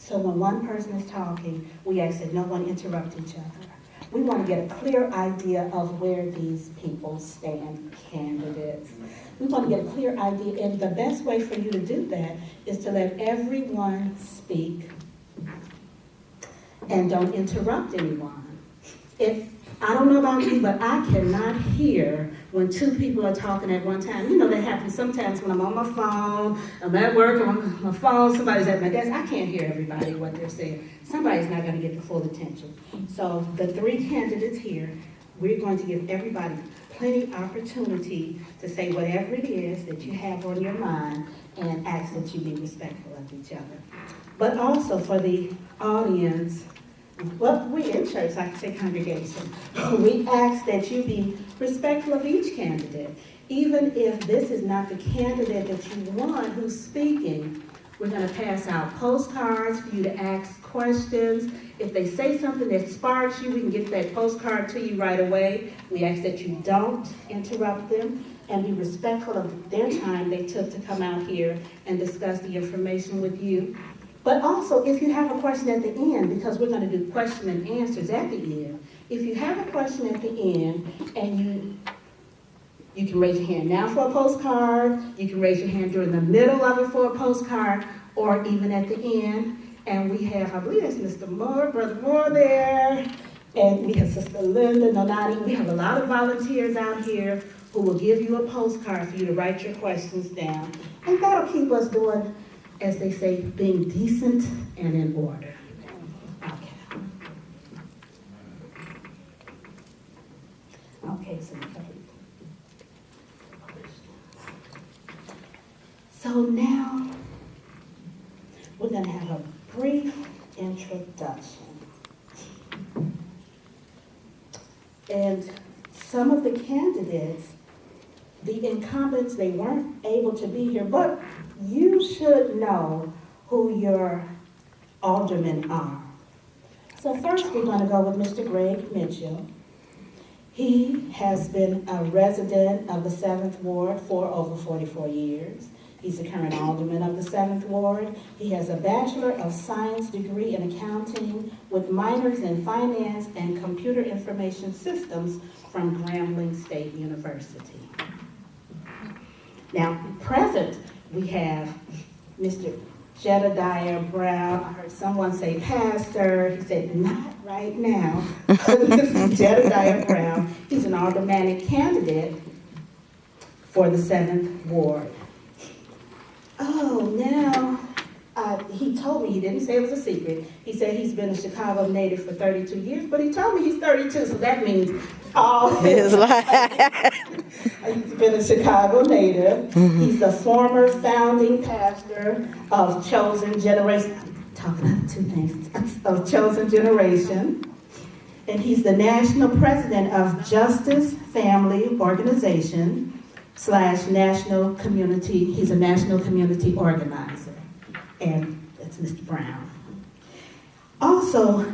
So when one person is talking, we ask that no one interrupt each other. We want to get a clear idea of where these people stand, candidates. We want to get a clear idea, and the best way for you to do that is to let everyone speak and don't interrupt anyone. I don't know about you, but I cannot hear when two people are talking at one time. You know, that happens sometimes when I'm on my phone, I'm at work, I'm on my phone, somebody's at my desk. I can't hear everybody what they're saying. Somebody's not going to get the full attention. So the three candidates here, we're going to give everybody plenty opportunity to say whatever it is that you have on your mind and ask that you be respectful of each other. But also for the audience, well, we in church, I can say congregation, we ask that you be respectful of each candidate. Even if this is not the candidate that you want who's speaking, we're going to pass out postcards for you to ask questions. If they say something that sparks you, we can get that postcard to you right away. We ask that you don't interrupt them and be respectful of their time they took to come out here and discuss the information with you. But also, if you have a question at the end, because we're going to do question and answers at the end, if you have a question at the end and you can raise your hand now for a postcard, you can raise your hand during the middle of it for a postcard, or even at the end. And we have, I believe that's Mr. Moore, Brother Moore there, and we have Sister Linda Nonati. We have a lot of volunteers out here who will give you a postcard for you to write your questions down. And that'll keep us doing, as they say, being decent and in order. Okay. Okay, so now we're going to have a brief introduction. And some of the candidates, the incumbents, they weren't able to be here, but you should know who your aldermen are. So first we're going to go with Mr. Greg Mitchell. He has been a resident of the 7th Ward for over 44 years. He's the current alderman of the 7th Ward. He has a Bachelor of Science degree in accounting with minors in finance and computer information systems from Grambling State University. Now, present, we have Mr. Jedediah Brown. I heard someone say pastor. He said, not right now. Mr. Jedediah Brown. He's an aldermanic candidate for the 7th Ward. Oh, now, he told me, he didn't say it was a secret. He said he's been a Chicago native for 32 years, but he told me he's 32, so that means all his life. He's been a Chicago native. He's the former founding pastor of Chosen Generation. I'm talking about two things. Of Chosen Generation. And he's the national president of Justice Family Organization / national community. He's a national community organizer. And that's Mr. Brown. Also,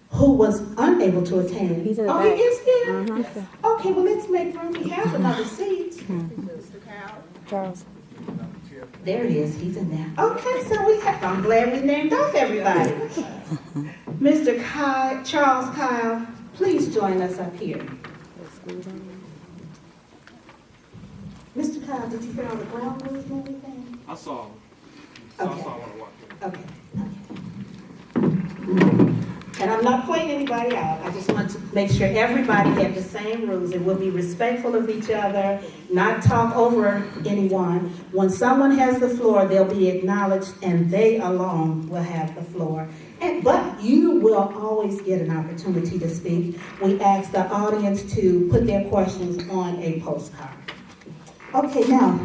who was unable to attend. He's in the back. He is here? Okay, well, let's make room. We have another seat. Charles. There it is. He's in there. Okay, so we have, I'm glad we named off everybody. Mr. Charles Kyle, please join us up here. Mr. Kyle, did you fill out the ground rules and everything? I saw him. Okay. I saw when I walked in. Okay. And I'm not pointing anybody out. I just want to make sure everybody had the same rules and will be respectful of each other, not talk over anyone. When someone has the floor, they'll be acknowledged and they alone will have the floor. But you will always get an opportunity to speak. We ask the audience to put their questions on a postcard. Okay, now,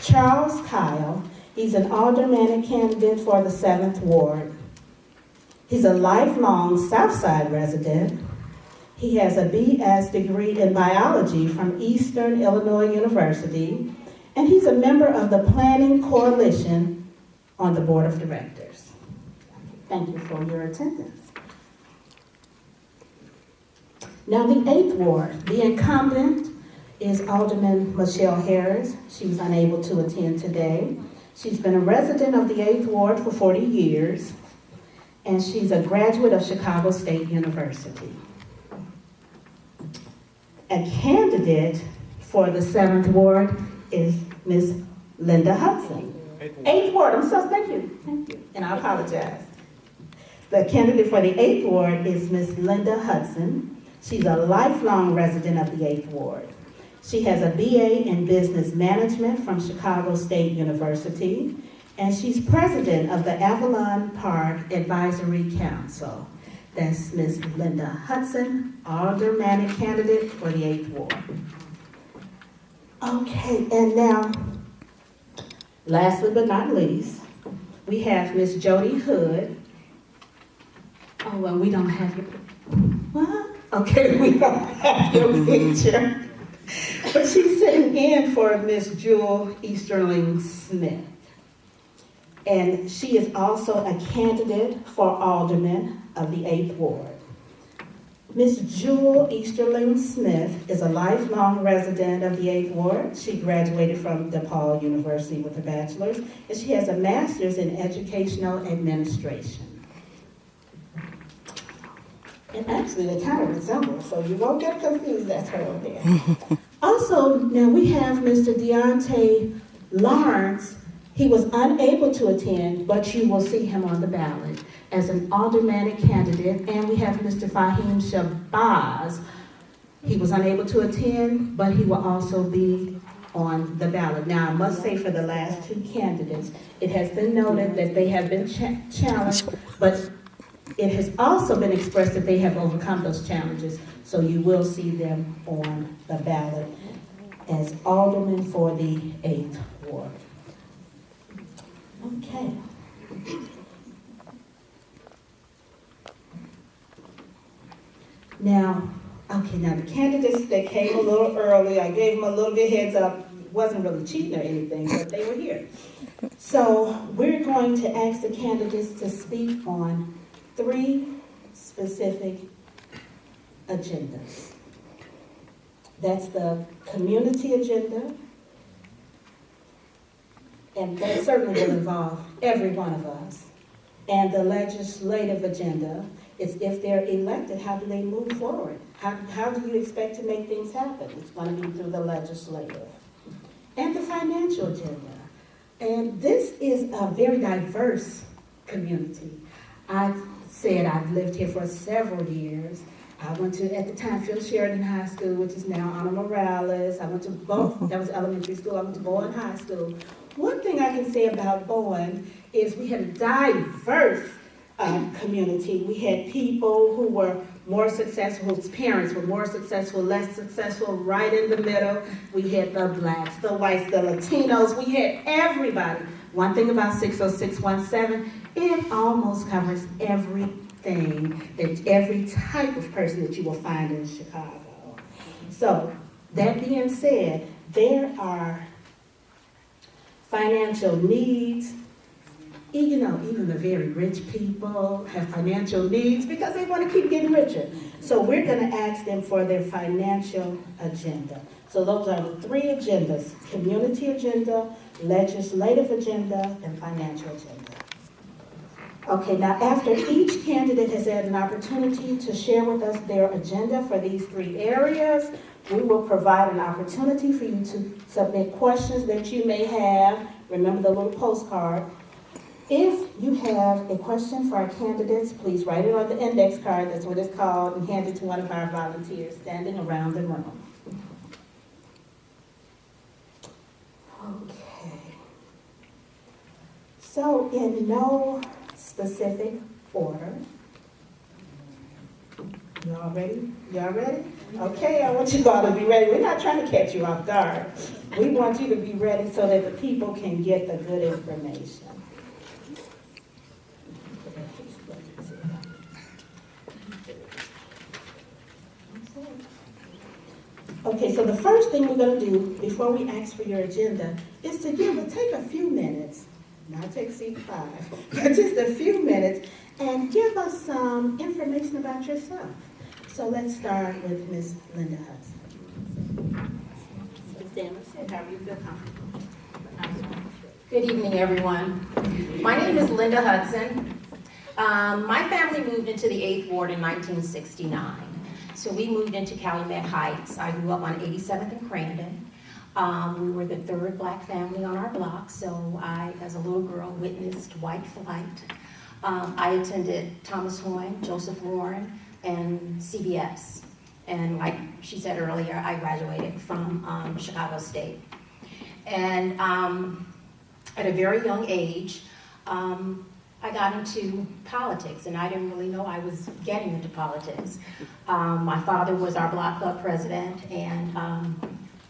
Charles Kyle. He's an aldermanic candidate for the 7th Ward. He's a lifelong Southside resident. He has a BS degree in biology from Eastern Illinois University, and he's a member of the Planning Coalition on the Board of Directors. Thank you for your attendance. Now, the 8th Ward, the incumbent is Alderman Michelle Harris. She was unable to attend today. She's been a resident of the 8th Ward for 40 years. and she's a graduate of Chicago State University. A candidate for the 7th Ward is Ms. Linda Hudson. 8th Ward, thank you, and I apologize. The candidate for the 8th Ward is Ms. Linda Hudson. She's a lifelong resident of the 8th Ward. She has a BA in Business Management from Chicago State University, and she's president of the Avalon Park Advisory Council. That's Ms. Linda Hudson, aldermanic candidate for the 8th Ward. Okay, and now, lastly but not least, we have Ms. Jody Hood. Oh, well, we don't have your, what? Okay, we don't have your picture. But she's sitting in for Ms. Jewel Easterling Smith. And she is also a candidate for alderman of the 8th Ward. Ms. Jewel Easterling Smith is a lifelong resident of the 8th Ward. She graduated from DePaul University with a bachelor's, and she has a master's in educational administration. And actually, they kind of resemble, so you won't get confused, that's her over there. Also, now we have Mr. Deontay Lawrence. He was unable to attend, but you will see him on the ballot as an aldermanic candidate. And we have Mr. Fahim Shabazz. He was unable to attend, but he will also be on the ballot. Now, I must say for the last two candidates, it has been noted that they have been challenged, but it has also been expressed that they have overcome those challenges, so you will see them on the ballot as aldermen for the 8th Ward. Okay. Now the candidates that came a little early, I gave them a little bit heads up. It wasn't really cheating or anything, but they were here. So we're going to ask the candidates to speak on 3 specific agendas. That's the community agenda, and that certainly will involve every one of us. And the legislative agenda is if they're elected, how do they move forward? How do you expect to make things happen? It's going to be through the legislative. And the financial agenda. And this is a very diverse community. I said I've lived here for several years. I went to, at the time, Phil Sheridan High School, which is now Anna Morales. I went to both, that was elementary school. I went to Bowen High School. One thing I can say about Bowen is we had a diverse community. We had people who were more successful, whose parents were more successful, less successful, right in the middle. We had the blacks, the whites, the Latinos. We had everybody. One thing about 60617, it almost covers everything, that every type of person that you will find in Chicago. So, that being said, there are financial needs. Even the very rich people have financial needs because they want to keep getting richer. So we're going to ask them for their financial agenda. So those are the 3 agendas: community agenda, legislative agenda, and financial agenda. Okay, now after each candidate has had an opportunity to share with us their agenda for these 3 areas, we will provide an opportunity for you to submit questions that you may have. Remember the little postcard. If you have a question for our candidates, please write it on the index card, that's what it's called, and hand it to one of our volunteers standing around the room. Okay. So in no specific order, y'all ready? Y'all ready? Okay, I want you all to be ready. We're not trying to catch you off guard. We want you to be ready so that the people can get the good information. Okay, so the first thing we're going to do before we ask for your agenda is to take a few minutes, not to exceed 5, but just a few minutes, and give us some information about yourself. So let's start with Ms. Linda Hudson. Stand and sit however you feel comfortable. Good evening, everyone. My name is Linda Hudson. My family moved into the 8th Ward in 1969. So we moved into Calumet Heights. I grew up on 87th and Crandon. We were the third black family on our block, so I, as a little girl, witnessed white flight. I attended Thomas Hoyne, Joseph Warren, and CBS. And like she said earlier, I graduated from Chicago State. And at a very young age, I got into politics, and I didn't really know I was getting into politics. My father was our block club president, and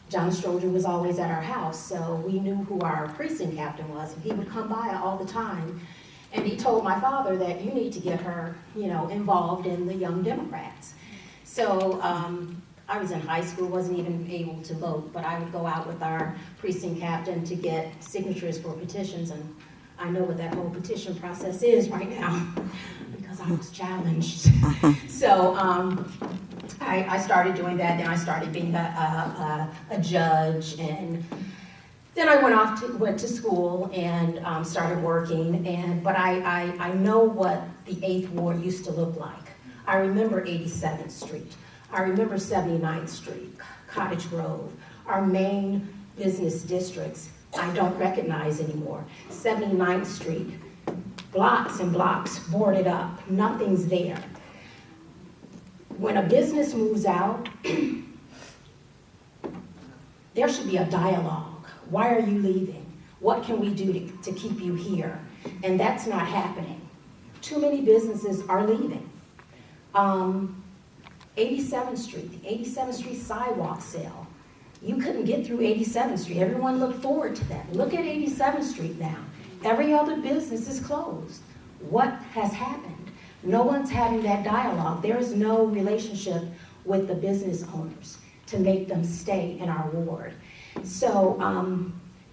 John Stroger was always at our house, so we knew who our precinct captain was, and he would come by all the time. And he told my father that you need to get her, involved in the Young Democrats. So I was in high school, wasn't even able to vote, but I would go out with our precinct captain to get signatures for petitions, and I know what that whole petition process is right now because I was challenged. So I started doing that, then I started being a judge, and then I went to school and started working, but I know what the 8th Ward used to look like. I remember 87th Street. I remember 79th Street, Cottage Grove, our main business districts. I don't recognize anymore. 79th Street, blocks and blocks boarded up, nothing's there. When a business moves out, there should be a dialogue. Why are you leaving? What can we do to keep you here? And that's not happening. Too many businesses are leaving. 87th Street, the 87th Street sidewalk sale. You couldn't get through 87th Street. Everyone looked forward to that. Look at 87th Street now. Every other business is closed. What has happened? No one's having that dialogue. There is no relationship with the business owners to make them stay in our ward. So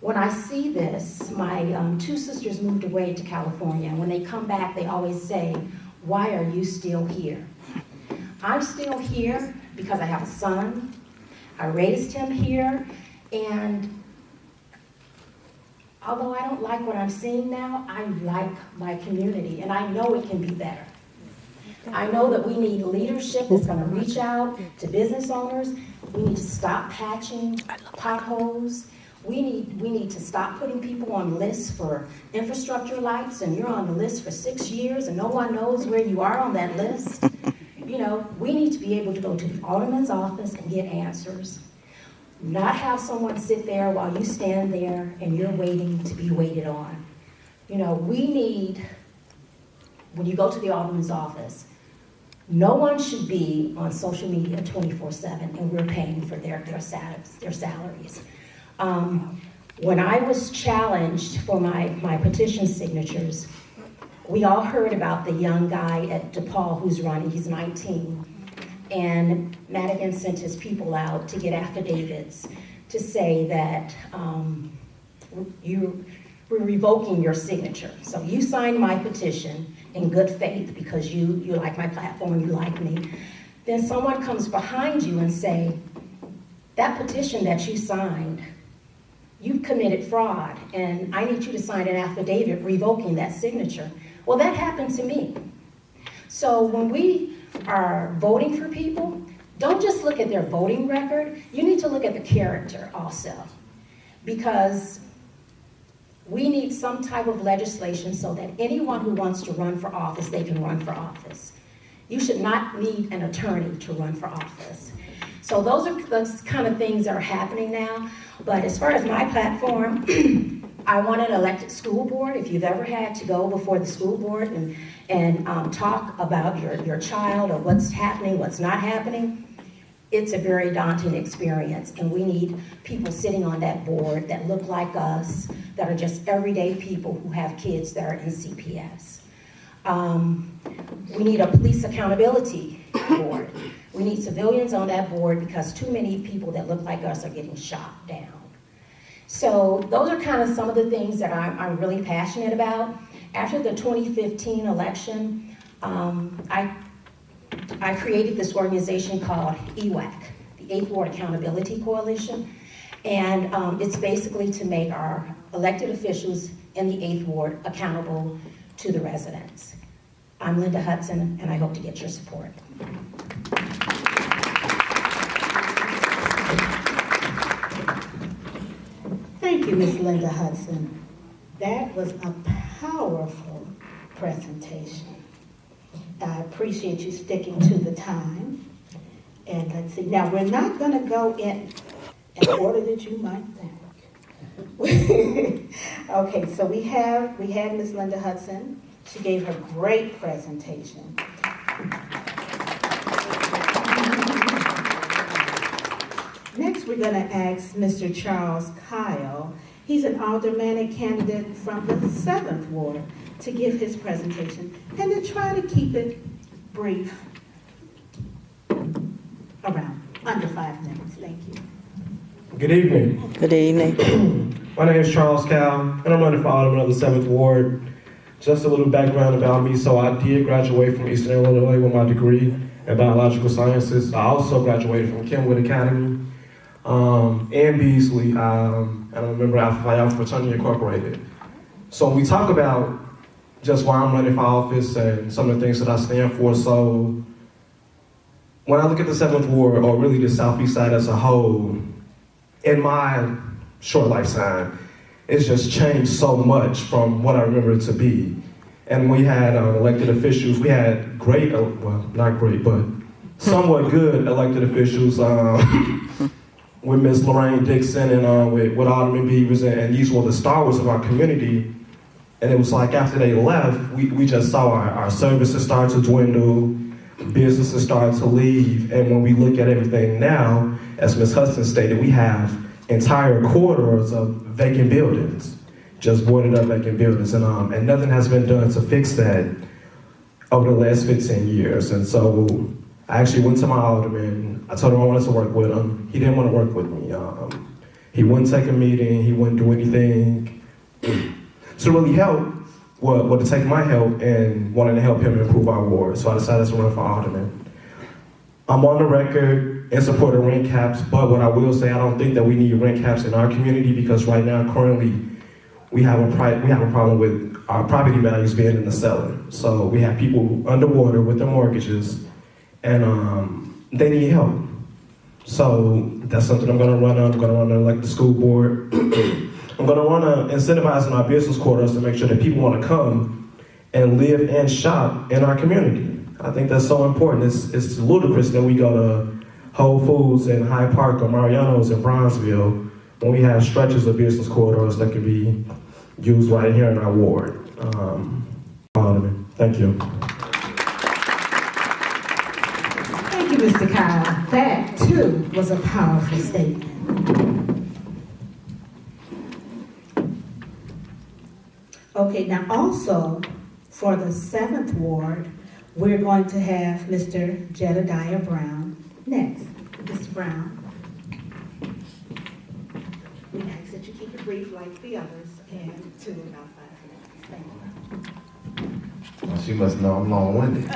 when I see this, my two sisters moved away to California. When they come back, they always say, "Why are you still here?" I'm still here because I have a son. I raised him here, and although I don't like what I'm seeing now, I like my community, and I know it can be better. I know that we need leadership that's going to reach out to business owners. We need to stop patching potholes. We need to stop putting people on lists for infrastructure lights, and you're on the list for 6 years, and no one knows where you are on that list. We need to be able to go to the alderman's office and get answers. Not have someone sit there while you stand there and you're waiting to be waited on. We need, when you go to the alderman's office, no one should be on social media 24/7, and we're paying for their salaries. When I was challenged for my petition signatures, we all heard about the young guy at DePaul who's running. He's 19. And Madigan sent his people out to get affidavits to say that we're revoking your signature. So you signed my petition in good faith because you like my platform, you like me. Then someone comes behind you and say, that petition that you signed, you committed fraud, and I need you to sign an affidavit revoking that signature. Well, that happened to me. So when we are voting for people, don't just look at their voting record, you need to look at the character also. Because we need some type of legislation so that anyone who wants to run for office, they can run for office. You should not need an attorney to run for office. So those are the kind of things that are happening now. But as far as my platform, I want an elected school board. If you've ever had to go before the school board and talk about your child or what's happening, what's not happening, it's a very daunting experience. And we need people sitting on that board that look like us, that are just everyday people who have kids that are in CPS. We need a police accountability board. We need civilians on that board because too many people that look like us are getting shot down. So those are kind of some of the things that I'm really passionate about. After the 2015 election, I created this organization called EWAC, the 8th Ward Accountability Coalition. And it's basically to make our elected officials in the 8th Ward accountable to the residents. I'm Linda Hudson, and I hope to get your support. Thank you, Ms. Linda Hudson. That was a powerful presentation. I appreciate you sticking to the time. And let's see, now we're not going to go in order that you might think. Okay, so we had Ms. Linda Hudson. She gave her great presentation. Next, we're going to ask Mr. Charles Kyle. He's an aldermanic candidate from the 7th Ward to give his presentation and to try to keep it brief, around under 5 minutes. Thank you. Good evening. Good evening. My name is Charles Cal, and I'm running for alderman of the 7th Ward. Just a little background about me. So I did graduate from Eastern Illinois with my degree in biological sciences. I also graduated from Kenwood Academy and Beasley, and I'm a member of Alpha Phi Alpha Fraternity Incorporated. So when we talk about just why I'm running for office and some of the things that I stand for, so when I look at the 7th Ward, or really the Southeast side as a whole, in my short lifetime, it's just changed so much from what I remember it to be. And we had elected officials. We had great, well, not great, but somewhat good elected officials with Ms. Lorraine Dixon and with Alderman Beavers, and these were the stars of our community. And it was like after they left, we just saw our services start to dwindle, businesses start to leave. And when we look at everything now, as Ms. Hudson stated, we have entire corridors of vacant buildings, just boarded up vacant buildings, and nothing has been done to fix that over the last 15 years. And so I actually went to my alderman. I told him I wanted to work with him. He didn't want to work with me. He wouldn't take a meeting. He wouldn't do anything to really help, well, to take my help and wanted to help him improve our ward. So I decided to run for alderman. I'm on the record in support of rent caps, but what I will say, I don't think that we need rent caps in our community, because right now, currently, we have a problem with our property values being in the cellar. So we have people underwater with their mortgages, and they need help. So that's something I'm gonna run on. I'm gonna run on like the school board. I'm gonna run on incentivizing our business quarters to make sure that people wanna come and live and shop in our community. I think that's so important. It's ludicrous that we go to Whole Foods in Hyde Park or Mariano's in Bronzeville when we have stretches of business corridors that can be used right here in our ward. Thank you. Thank you, Mr. Kyle. That, too, was a powerful statement. Okay, now also, for the 7th Ward, we're going to have Mr. Jedediah Brown next. Mr. Brown. We ask that you keep it brief like the others and to about 5 minutes. Thank you. Well, she must know I'm long-winded.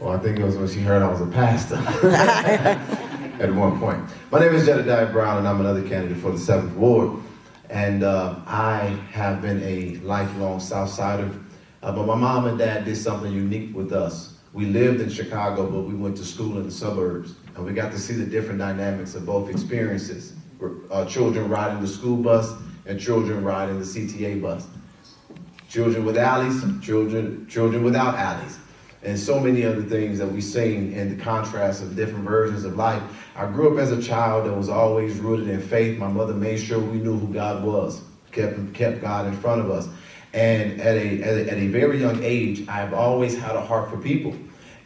Well, I think it was when she heard I was a pastor at one point. My name is Jedediah Brown, and I'm another candidate for the 7th Ward. And I have been a lifelong Southsider. But my mom and dad did something unique with us. We lived in Chicago, but we went to school in the suburbs. And we got to see the different dynamics of both experiences. Children riding the school bus and children riding the CTA bus. Children with alleys, children without alleys. And so many other things that we've seen in the contrast of different versions of life. I grew up as a child that was always rooted in faith. My mother made sure we knew who God was, kept God in front of us. And at a very young age, I've always had a heart for people.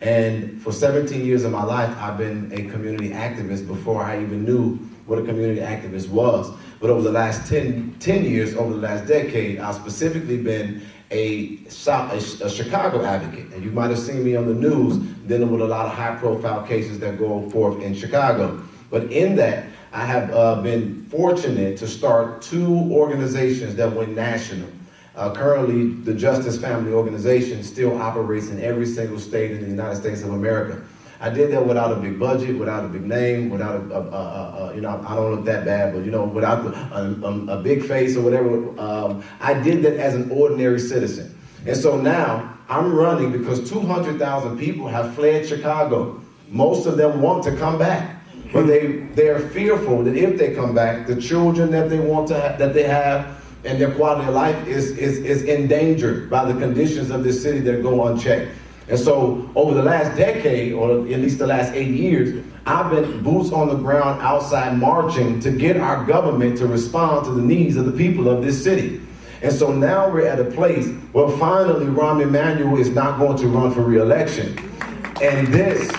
And for 17 years of my life, I've been a community activist before I even knew what a community activist was. But over the last 10 years, over the last decade, I've specifically been a Chicago advocate. And you might have seen me on the news dealing with a lot of high-profile cases that go forth in Chicago. But in that, I have been fortunate to start 2 organizations that went national. Currently, the Justice Family Organization still operates in every single state in the United States of America. I did that without a big budget, without a big name, without I don't look that bad, but without a big face or whatever. I did that as an ordinary citizen. And so now I'm running because 200,000 people have fled Chicago. Most of them want to come back, but they're fearful that if they come back, the children that they have and their quality of life is endangered by the conditions of this city that go unchecked. And so over the last decade, or at least the last 8 years, I've been boots on the ground outside marching to get our government to respond to the needs of the people of this city. And so now we're at a place where finally Rahm Emanuel is not going to run for re-election. And this,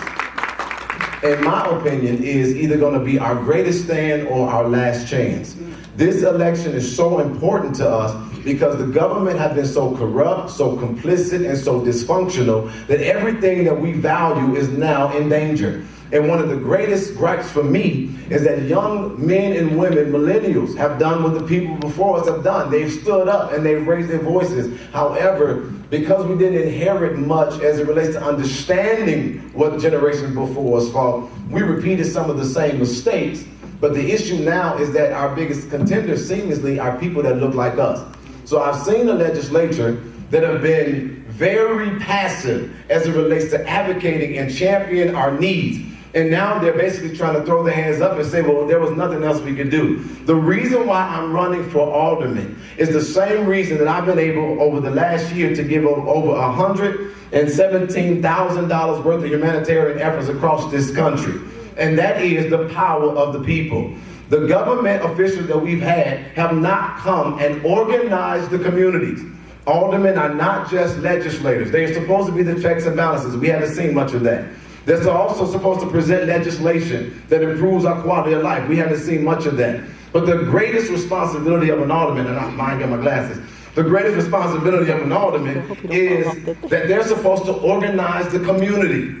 in my opinion, is either going to be our greatest stand or our last chance. This election is so important to us because the government has been so corrupt, so complicit, and so dysfunctional that everything that we value is now in danger. And one of the greatest gripes for me is that young men and women, millennials, have done what the people before us have done. They've stood up and they've raised their voices. However, because we didn't inherit much as it relates to understanding what generations before us fought, we repeated some of the same mistakes. But the issue now is that our biggest contenders seemingly are people that look like us. So I've seen a legislature that have been very passive as it relates to advocating and championing our needs. And now they're basically trying to throw their hands up and say, well, there was nothing else we could do. The reason why I'm running for alderman is the same reason that I've been able over the last year to give over $117,000 worth of humanitarian efforts across this country. And that is the power of the people. The government officials that we've had have not come and organized the communities. Aldermen are not just legislators. They're supposed to be the checks and balances. We haven't seen much of that. They're also supposed to present legislation that improves our quality of life. We haven't seen much of that. But the greatest responsibility of an alderman, and I'm minding my glasses, the greatest responsibility of an alderman is that they're supposed to organize the community.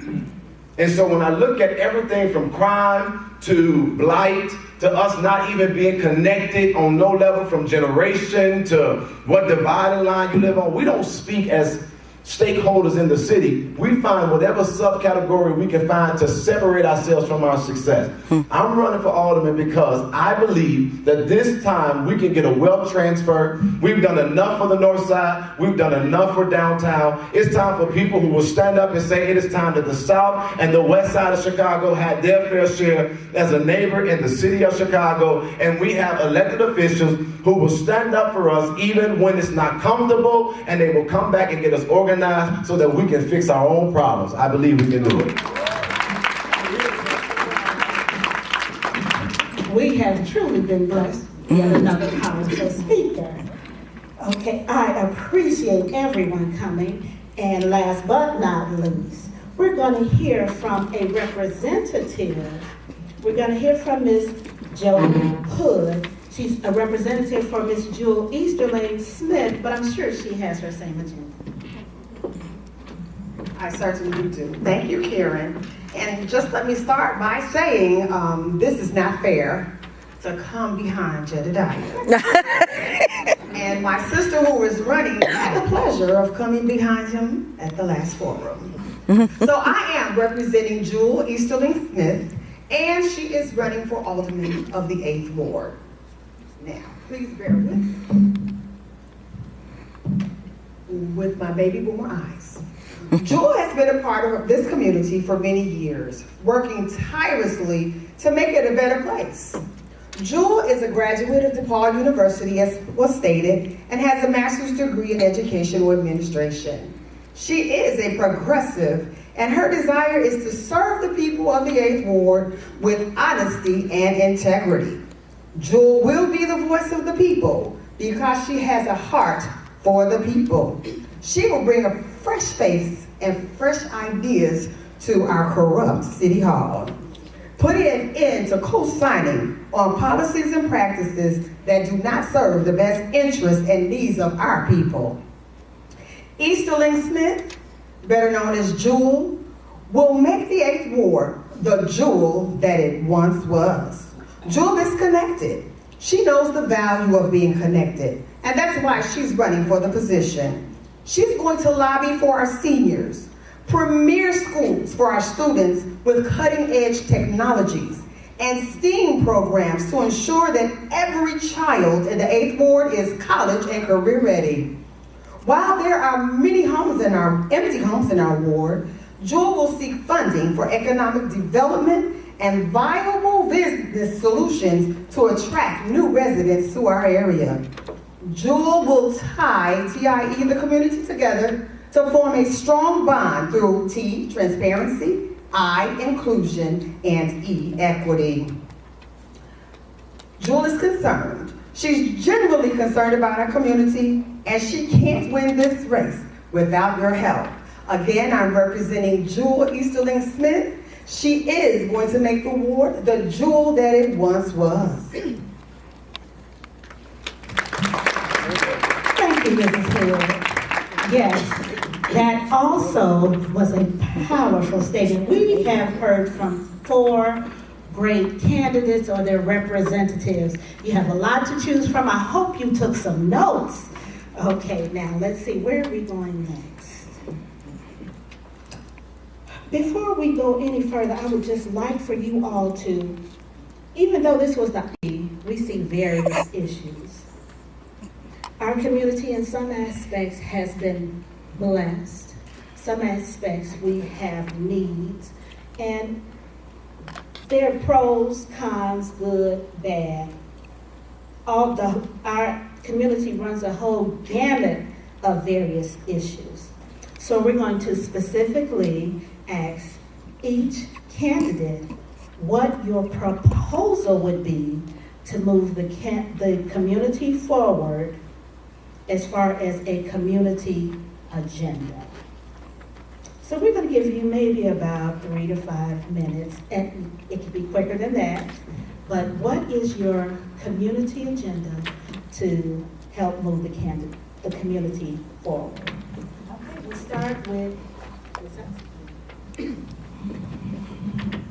And so when I look at everything from crime to blight, to us not even being connected on no level from generation to what dividing line you live on, we don't speak as stakeholders in the city. We find whatever subcategory we can find to separate ourselves from our success. I'm running for alderman because I believe that this time we can get a wealth transfer. We've done enough for the north side. We've done enough for downtown. It's time for people who will stand up and say it is time that the south and the west side of Chicago had their fair share as a neighbor in the city of Chicago. And we have elected officials who will stand up for us even when it's not comfortable, and they will come back and get us organized so that we can fix our own problems. I believe we can do it. We have truly been blessed. Yet another powerful speaker. Okay, I appreciate everyone coming. And last but not least, we're going to hear from a representative. We're going to hear from Ms. Jo Hood. She's a representative for Ms. Jewel Easterling Smith, but I'm sure she has her same agenda. I certainly do. Thank you, Karen. And just let me start by saying this is not fair to come behind Jedediah. And my sister who is running had the pleasure of coming behind him at the last forum. So I am representing Jewel Easterling Smith, and she is running for alderman of the 8th Ward. Now, please bear with me. With my baby boomer eyes. Jewel has been a part of this community for many years, working tirelessly to make it a better place. Jewel is a graduate of DePaul University, as was stated, and has a master's degree in educational administration. She is a progressive, and her desire is to serve the people of the 8th Ward with honesty and integrity. Jewel will be the voice of the people because she has a heart for the people. She will bring a fresh face and fresh ideas to our corrupt City Hall, putting an end to co-signing on policies and practices that do not serve the best interests and needs of our people. Easterling Smith, better known as Jewel, will make the 8th Ward the jewel that it once was. Jewel is connected. She knows the value of being connected, and that's why she's running for the position. She's going to lobby for our seniors, premier schools for our students with cutting-edge technologies, and STEAM programs to ensure that every child in the 8th Ward is college and career ready. While there are many empty homes in our ward, Jewel will seek funding for economic development and viable business solutions to attract new residents to our area. Jewel will tie TIE and the community together to form a strong bond through T, transparency, I, inclusion, and E, equity. Jewel is concerned. She's genuinely concerned about our community, and she can't win this race without your help. Again, I'm representing Jewel Easterling Smith. She is going to make the ward the jewel that it once was. Thank you, Mrs. Hill. Yes, that also was a powerful statement. We have heard from 4 great candidates or their representatives. You have a lot to choose from. I hope you took some notes. Okay, now let's see, where are we going next? Before we go any further, I would just like for you all to, even though this was we see various issues. Our community in some aspects has been blessed. Some aspects we have needs, and there are pros, cons, good, bad. Our community runs a whole gamut of various issues. So we're going to specifically ask each candidate what your proposal would be to move the community forward as far as a community agenda. So we're going to give you maybe about 3 to 5 minutes, and it could be quicker than that. But what is your community agenda to help move the community forward? Okay, we'll start with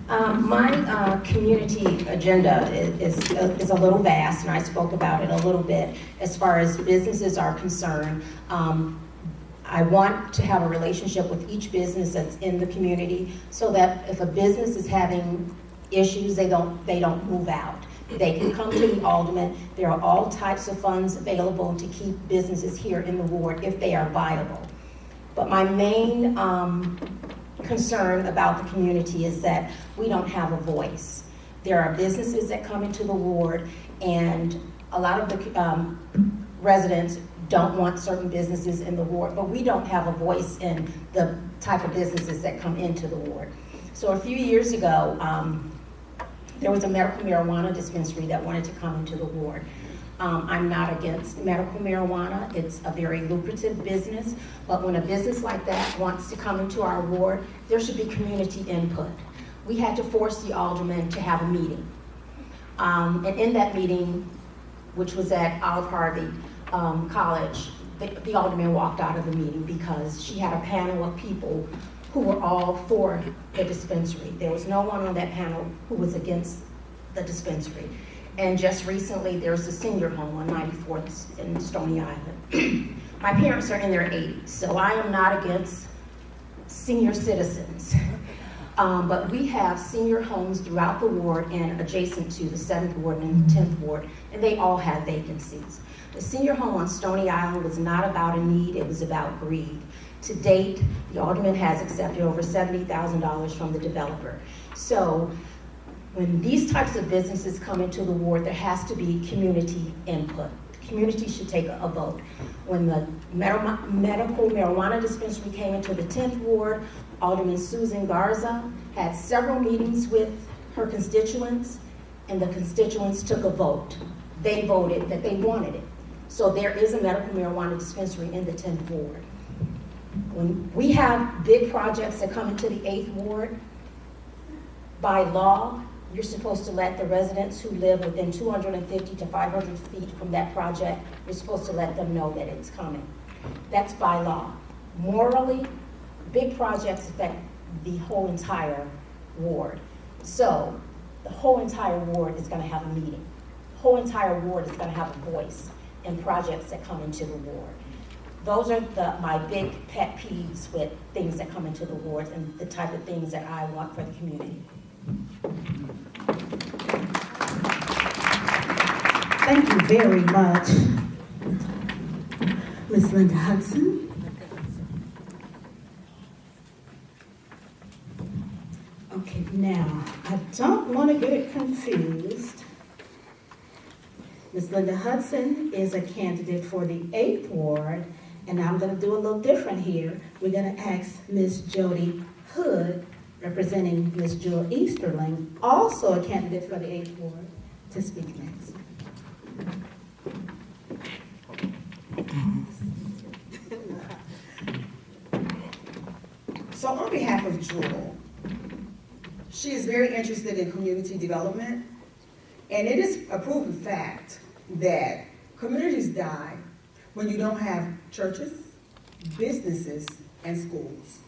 My community agenda is a little vast, and I spoke about it a little bit. As far as businesses are concerned, I want to have a relationship with each business that's in the community, so that if a business is having issues, they don't move out. They can come to the alderman. There are all types of funds available to keep businesses here in the ward if they are viable. But my main concern about the community is that we don't have a voice. There are businesses that come into the ward, and a lot of the residents don't want certain businesses in the ward, but we don't have a voice in the type of businesses that come into the ward. So a few years ago, there was a medical marijuana dispensary that wanted to come into the ward. I'm not against medical marijuana. It's a very lucrative business, but when a business like that wants to come into our ward, there should be community input. We had to force the alderman to have a meeting. And in that meeting, which was at Olive Harvey College, the alderman walked out of the meeting because she had a panel of people who were all for the dispensary. There was no one on that panel who was against the dispensary. And just recently, there's a senior home on 94th in Stony Island. My parents are in their 80s, so I am not against senior citizens. But we have senior homes throughout the ward and adjacent to the 7th Ward and the 10th Ward, and they all have vacancies. The senior home on Stony Island was not about a need, it was about greed. To date, the alderman has accepted over $70,000 from the developer. So when these types of businesses come into the ward, there has to be community input. The community should take a vote. When the medical marijuana dispensary came into the 10th Ward, Alderman Susan Garza had several meetings with her constituents, and the constituents took a vote. They voted that they wanted it. So there is a medical marijuana dispensary in the 10th Ward. When we have big projects that come into the 8th Ward, by law, you're supposed to let the residents who live within 250 to 500 feet from that project, you're supposed to let them know that it's coming. That's by law. Morally, big projects affect the whole entire ward. So the whole entire ward is gonna have a meeting. The whole entire ward is gonna have a voice in projects that come into the ward. Those are my big pet peeves with things that come into the ward and the type of things that I want for the community. Thank you very much. Miss Linda Hudson. Okay, now, I don't want to get it confused. Miss Linda Hudson is a candidate for the 8th Ward, and I'm going to do a little different here. We're going to ask Miss Jody Hood, representing Miss Jewel Easterling, also a candidate for the 8th Ward, to speak next. So on behalf of Jewel, she is very interested in community development, and it is a proven fact that communities die when you don't have churches, businesses, and schools.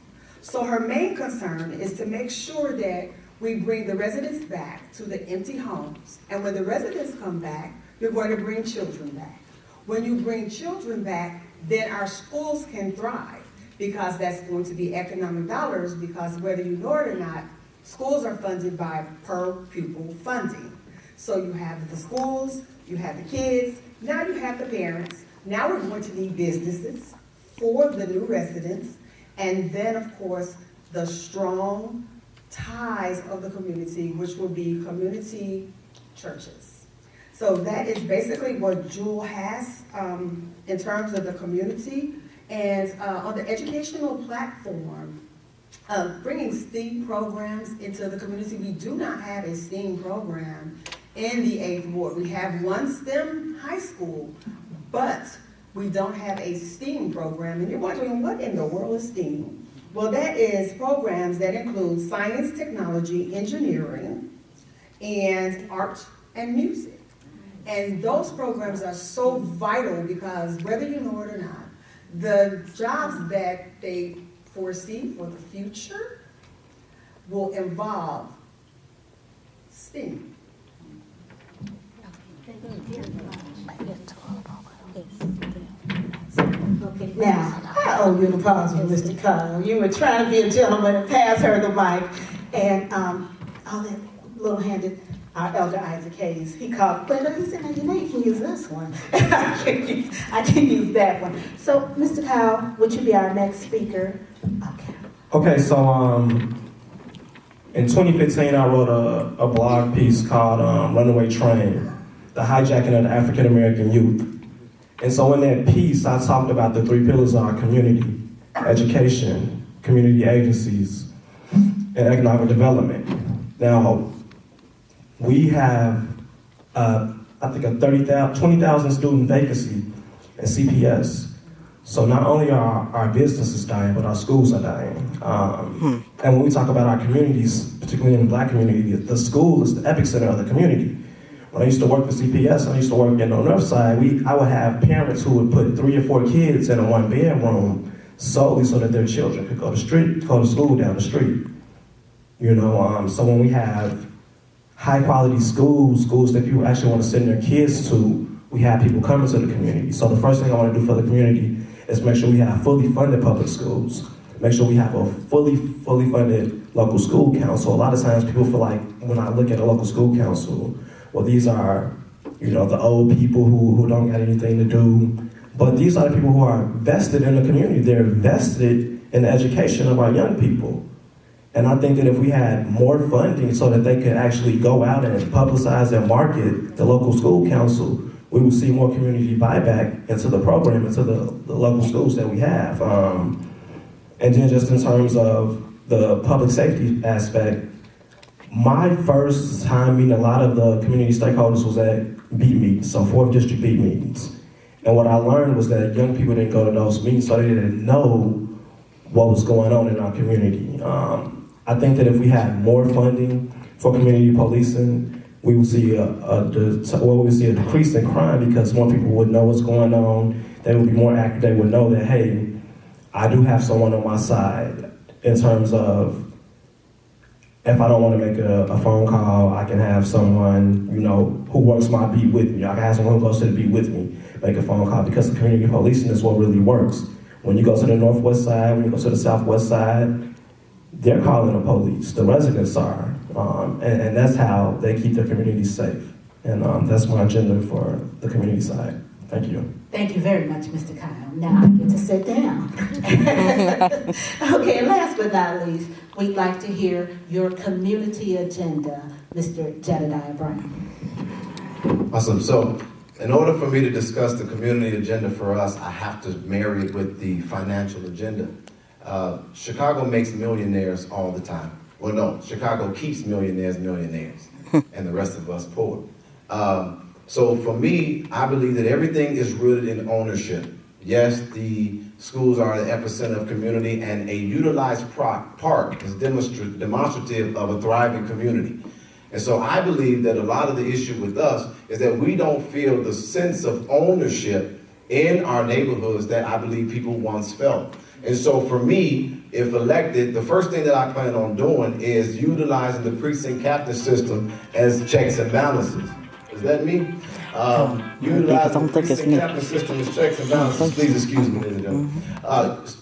So her main concern is to make sure that we bring the residents back to the empty homes, and when the residents come back, you're going to bring children back. When you bring children back, then our schools can thrive, because that's going to be economic dollars, because whether you know it or not, schools are funded by per pupil funding. So you have the schools, you have the kids, now you have the parents, now we're going to need businesses for the new residents, and then of course, the strong ties of the community, which will be community churches. So that is basically what Jewel has in terms of the community. And on the educational platform, bringing STEAM programs into the community. We do not have a STEAM program in the 8th Ward. We have one STEM high school, but we don't have a STEAM program. And you're wondering, what in the world is STEAM? Well, that is programs that include science, technology, engineering, and art and music. And those programs are so vital because whether you know it or not, the jobs that they foresee for the future will involve STEAM. Okay, now, I owe you an apology, Mr. Kyle. You were trying to be a gentleman and pass her the mic, and all that little-handed, our elder Isaac Hayes, he called, but he said, you know, you can use this one. I can use that one. So, Mr. Kyle, would you be our next speaker? Okay. Okay, so in 2015, I wrote a blog piece called Runaway Train, the hijacking of the African American youth. And so in that piece, I talked about the 3 pillars of our community: education, community agencies, and economic development. Now, we have, I think, a 20,000 student vacancy at CPS. So not only are our businesses dying, but our schools are dying. And when we talk about our communities, particularly in the Black community, the school is the epicenter of the community. When I used to work for CPS, I used to work in the north side, I would have parents who would put 3 or 4 kids in a 1-bedroom solely so that their children could go to school down the street. You know, so when we have high quality schools that people actually want to send their kids to, we have people coming to the community. So the first thing I want to do for the community is make sure we have fully funded public schools. Make sure we have a fully funded local school council. A lot of times people feel like when I look at a local school council, well, these are, you know, the old people who don't got anything to do. But these are the people who are vested in the community. They're vested in the education of our young people. And I think that if we had more funding so that they could actually go out and publicize and market the local school council, we would see more community buyback into the program, into the local schools that we have. And then just in terms of the public safety aspect, my first time meeting a lot of the community stakeholders was at beat meetings, so 4th District beat meetings. And what I learned was that young people didn't go to those meetings, so they didn't know what was going on in our community. I think that if we had more funding for community policing, we would see a decrease in crime because more people would know what's going on. They would be more active. They would know that, hey, I do have someone on my side in terms of if I don't want to make a phone call, I can have someone, you know, who works my beat with me. I can have someone who goes to the beat with me, make a phone call, because the community policing is what really works. When you go to the northwest side, when you go to the southwest side, they're calling the police. The residents are. And that's how they keep their communities safe. And that's my agenda for the community side. Thank you. Thank you very much, Mr. Kyle. Now I get to sit down. Okay, and last but not least, we'd like to hear your community agenda, Mr. Jedediah Brown. Awesome. So, in order for me to discuss the community agenda for us, I have to marry it with the financial agenda. Chicago makes millionaires all the time. Well, no, Chicago keeps millionaires, and the rest of us poor. So for me, I believe that everything is rooted in ownership. Yes, the schools are the epicenter of community, and a utilized park is demonstrative of a thriving community. And so I believe that a lot of the issue with us is that we don't feel the sense of ownership in our neighborhoods that I believe people once felt. And so for me, if elected, the first thing that I plan on doing is utilizing the precinct captain system as checks and balances. Is that me? Utilizing the precinct captain system as checks and balances. Please excuse me, ladies and gentlemen.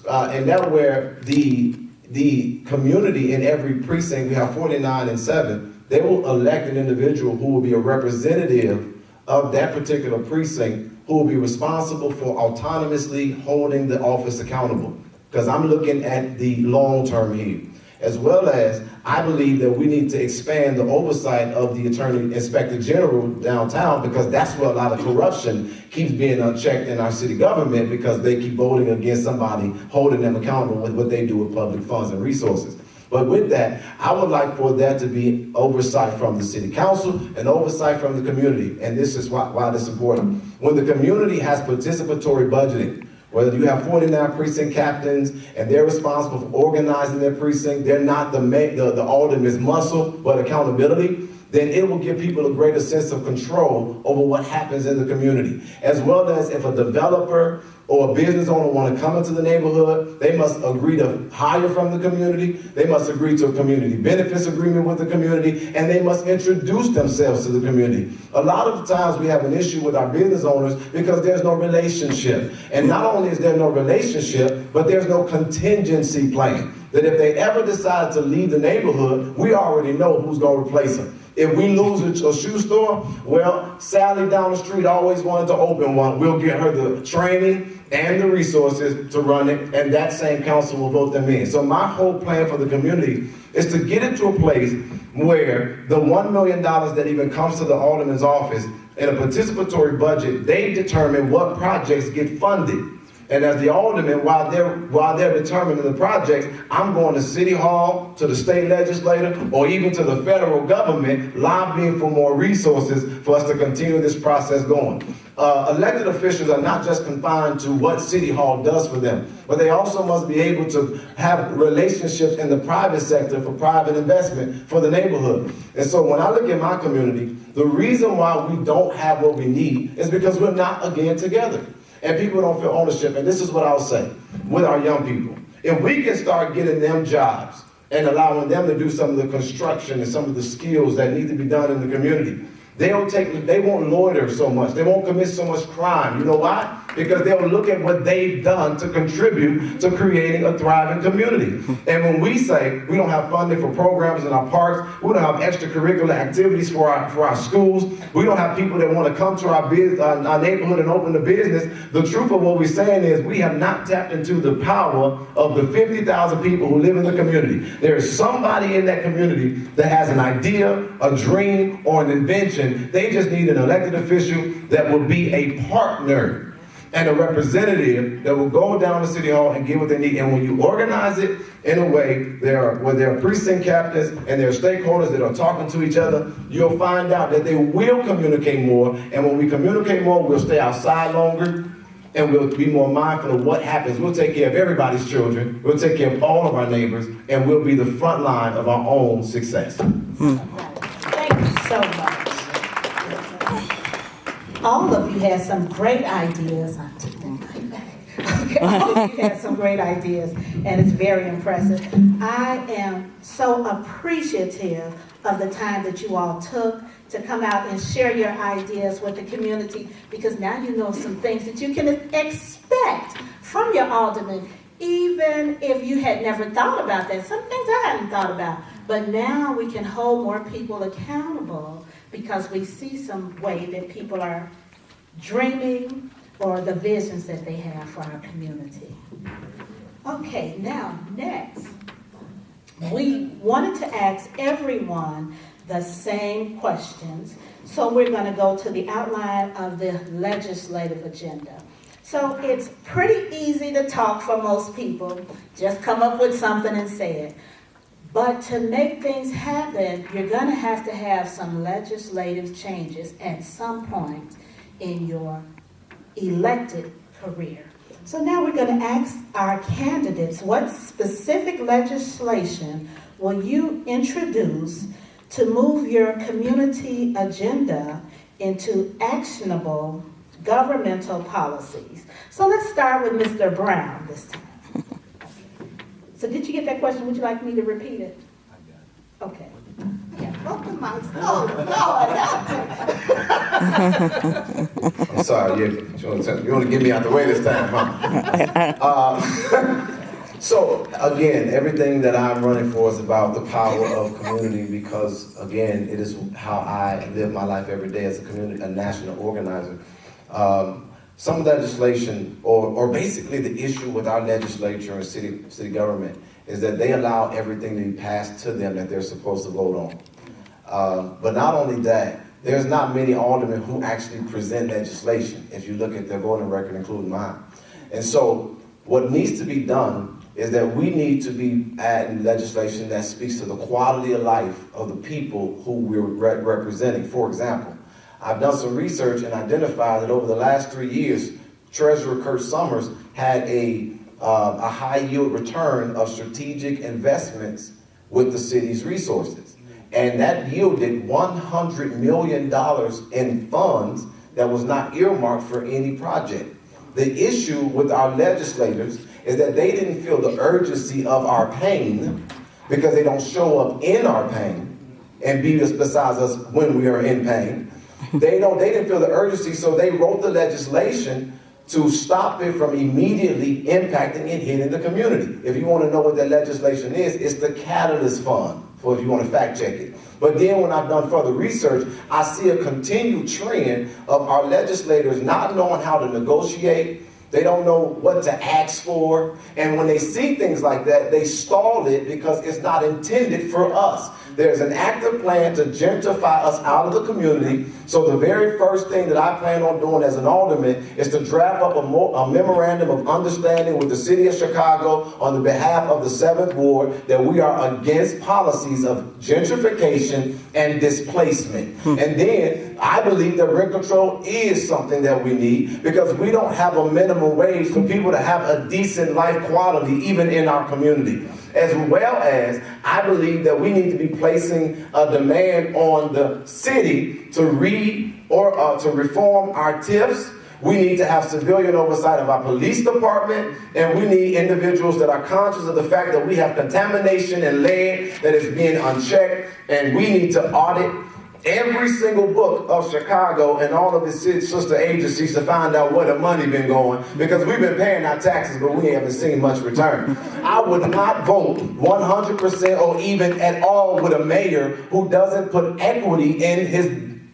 And that where the community in every precinct, we have 49 and 7, they will elect an individual who will be a representative of that particular precinct, who will be responsible for autonomously holding the office accountable. Because I'm looking at the long term here. As well as, I believe that we need to expand the oversight of the Attorney Inspector General downtown, because that's where a lot of corruption keeps being unchecked in our city government, because they keep voting against somebody holding them accountable with what they do with public funds and resources. But with that, I would like for that to be oversight from the city council and oversight from the community. And this is why this is important. When the community has participatory budgeting, whether you have 49 precinct captains and they're responsible for organizing their precinct, they're not the alderman's muscle, but accountability, then it will give people a greater sense of control over what happens in the community. As well as if a developer or a business owner want to come into the neighborhood, they must agree to hire from the community, they must agree to a community benefits agreement with the community, and they must introduce themselves to the community. A lot of the times we have an issue with our business owners because there's no relationship. And not only is there no relationship, but there's no contingency plan. That if they ever decide to leave the neighborhood, we already know who's going to replace them. If we lose a shoe store, well, Sally down the street always wanted to open one. We'll get her the training and the resources to run it, and that same council will vote them in. So my whole plan for the community is to get it to a place where the $1 million that even comes to the alderman's office in a participatory budget, they determine what projects get funded. And as the alderman, while they're determining the projects, I'm going to City Hall, to the state legislature, or even to the federal government, lobbying for more resources for us to continue this process going. Elected officials are not just confined to what City Hall does for them, but they also must be able to have relationships in the private sector for private investment for the neighborhood. And so when I look at my community, the reason why we don't have what we need is because we're not again together. And people don't feel ownership. And this is what I'll say with our young people. If we can start getting them jobs and allowing them to do some of the construction and some of the skills that need to be done in the community, they won't loiter so much. They won't commit so much crime. You know why? Because they'll look at what they've done to contribute to creating a thriving community. And when we say we don't have funding for programs in our parks, we don't have extracurricular activities for our schools, we don't have people that want to come to our neighborhood and open a business, the truth of what we're saying is we have not tapped into the power of the 50,000 people who live in the community. There is somebody in that community that has an idea, a dream, or an invention. They just need an elected official that will be a partner and a representative that will go down to City Hall and get what they need. And when you organize it in a way where there are precinct captains and there are stakeholders that are talking to each other, you'll find out that they will communicate more. And when we communicate more, we'll stay outside longer and we'll be more mindful of what happens. We'll take care of everybody's children. We'll take care of all of our neighbors, and we'll be the front line of our own success. Thank you so much. All of you had some great ideas. I took that right back. Okay, all of you had some great ideas, and it's very impressive. I am so appreciative of the time that you all took to come out and share your ideas with the community, because now you know some things that you can expect from your alderman, even if you had never thought about that. Some things I hadn't thought about, but now we can hold more people accountable because we see some way that people are dreaming or the visions that they have for our community. Okay, now next, we wanted to ask everyone the same questions. So we're going to go to the outline of the legislative agenda. So it's pretty easy to talk for most people. Just come up with something and say it. But to make things happen, you're going to have some legislative changes at some point in your elected career. So now we're going to ask our candidates, what specific legislation will you introduce to move your community agenda into actionable governmental policies? So let's start with Mr. Brown this time. So did you get that question? Would you like me to repeat it? I got it. Okay. Yeah, both the mics. Oh, Lord. I'm sorry, you want to get me out the way this time, huh? So, again, everything that I'm running for is about the power of community because, again, it is how I live my life every day as a national organizer. Some legislation, or basically the issue with our legislature and city government is that they allow everything to be passed to them that they're supposed to vote on. But not only that, there's not many aldermen who actually present legislation, if you look at their voting record, including mine. And so what needs to be done is that we need to be adding legislation that speaks to the quality of life of the people who we're representing. For example, I've done some research and identified that over the last 3 years, Treasurer Kurt Summers had a high yield return of strategic investments with the city's resources. And that yielded $100 million in funds that was not earmarked for any project. The issue with our legislators is that they didn't feel the urgency of our pain because they don't show up in our pain and be besides us when we are in pain. They didn't feel the urgency, so they wrote the legislation to stop it from immediately impacting and hitting the community. If you want to know what that legislation is, it's the Catalyst Fund, for if you want to fact check it. But then when I've done further research, I see a continued trend of our legislators not knowing how to negotiate. They don't know what to ask for. And when they see things like that, they stall it because it's not intended for us. There's an active plan to gentrify us out of the community. So the very first thing that I plan on doing as an alderman is to draft up a memorandum of understanding with the city of Chicago on the behalf of the 7th Ward that we are against policies of gentrification and displacement. And then I believe that rent control is something that we need because we don't have a minimum wage for people to have a decent life quality even in our community. As well as I believe that we need to be placing a demand on the city to to reform our TIFs. We need to have civilian oversight of our police department, and we need individuals that are conscious of the fact that we have contamination and lead that is being unchecked, and we need to audit every single book of Chicago and all of its sister agencies to find out where the money been going, because we've been paying our taxes, but we haven't seen much return. I would not vote 100% or even at all with a mayor who doesn't put equity in his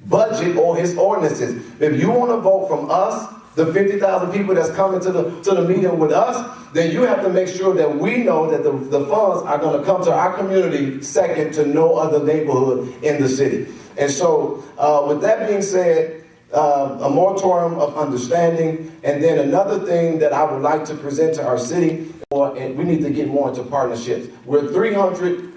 budget or his ordinances. If you want to vote from us, the 50,000 people that's coming to the meeting with us, then you have to make sure that we know that the funds are going to come to our community second to no other neighborhood in the city. And so with that being said, a moratorium of understanding, and then another thing that I would like to present to our city, and we need to get more into partnerships. We're 300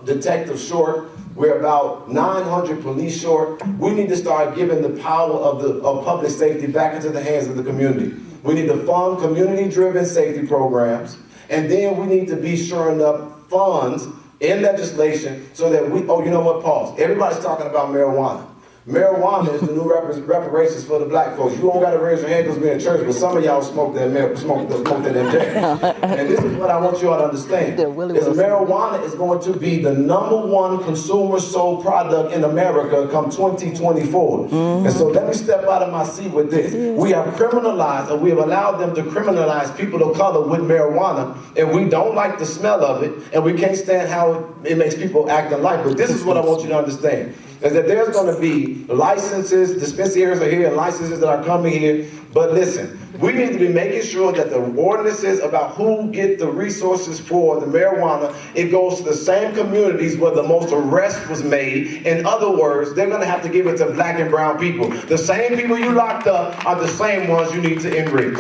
detectives short. We're about 900 police short. We need to start giving the power of public safety back into the hands of the community. We need to fund community-driven safety programs, and then we need to be shoring up funds in legislation so that we, oh, you know what, pause. Everybody's talking about marijuana. Marijuana is the new reparations for the black folks. You don't got to raise your hand because we're in church, but some of y'all smoke that MJ. And this is what I want you all to understand. Is marijuana is going to be the #1 consumer sold product in America come 2024. And so let me step out of my seat with this. We have criminalized, or we have allowed them to criminalize people of color with marijuana, and we don't like the smell of it, and we can't stand how it makes people act in life. But this is what I want you to understand. is that there's going to be licenses, dispensaries are here, licenses that are coming here. But listen, we need to be making sure that the ordinances about who get the resources for the marijuana, it goes to the same communities where the most arrest was made. In other words, they're going to have to give it to black and brown people. The same people you locked up are the same ones you need to enrich.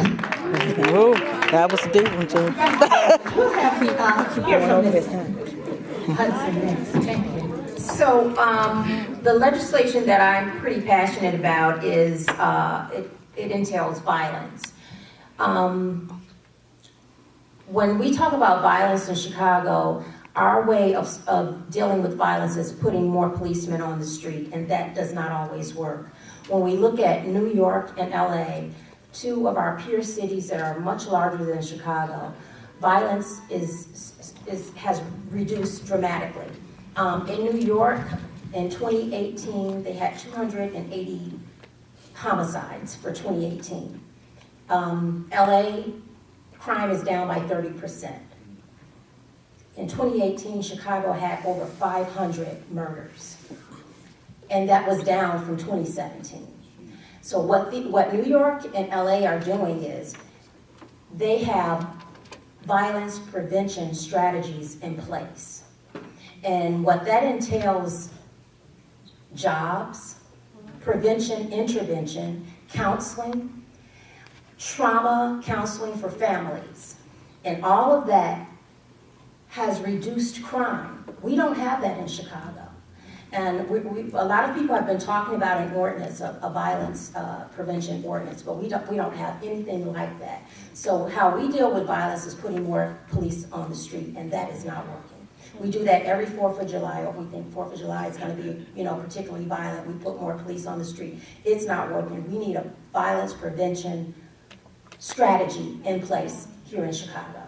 Oh, that was a deep one, too. We'll have the, hear from Ms. Hudson next. Thank you. So, the legislation that I'm pretty passionate about is, it entails violence. When we talk about violence in Chicago, our way of dealing with violence is putting more policemen on the street, and that does not always work. When we look at New York and LA, two of our peer cities that are much larger than Chicago, violence has reduced dramatically. In New York, in 2018, they had 280 homicides for 2018. LA, crime is down by 30%. In 2018, Chicago had over 500 murders, and that was down from 2017. So what New York and LA are doing is they have violence prevention strategies in place. And what that entails, jobs, prevention, intervention, counseling, trauma counseling for families. And all of that has reduced crime. We don't have that in Chicago. And a lot of people have been talking about an ordinance, a violence prevention ordinance, but we don't have anything like that. So how we deal with violence is putting more police on the street, and that is not working. We do that every 4th of July, or we think 4th of July is going to be, particularly violent. We put more police on the street. It's not working. We need a violence prevention strategy in place here in Chicago.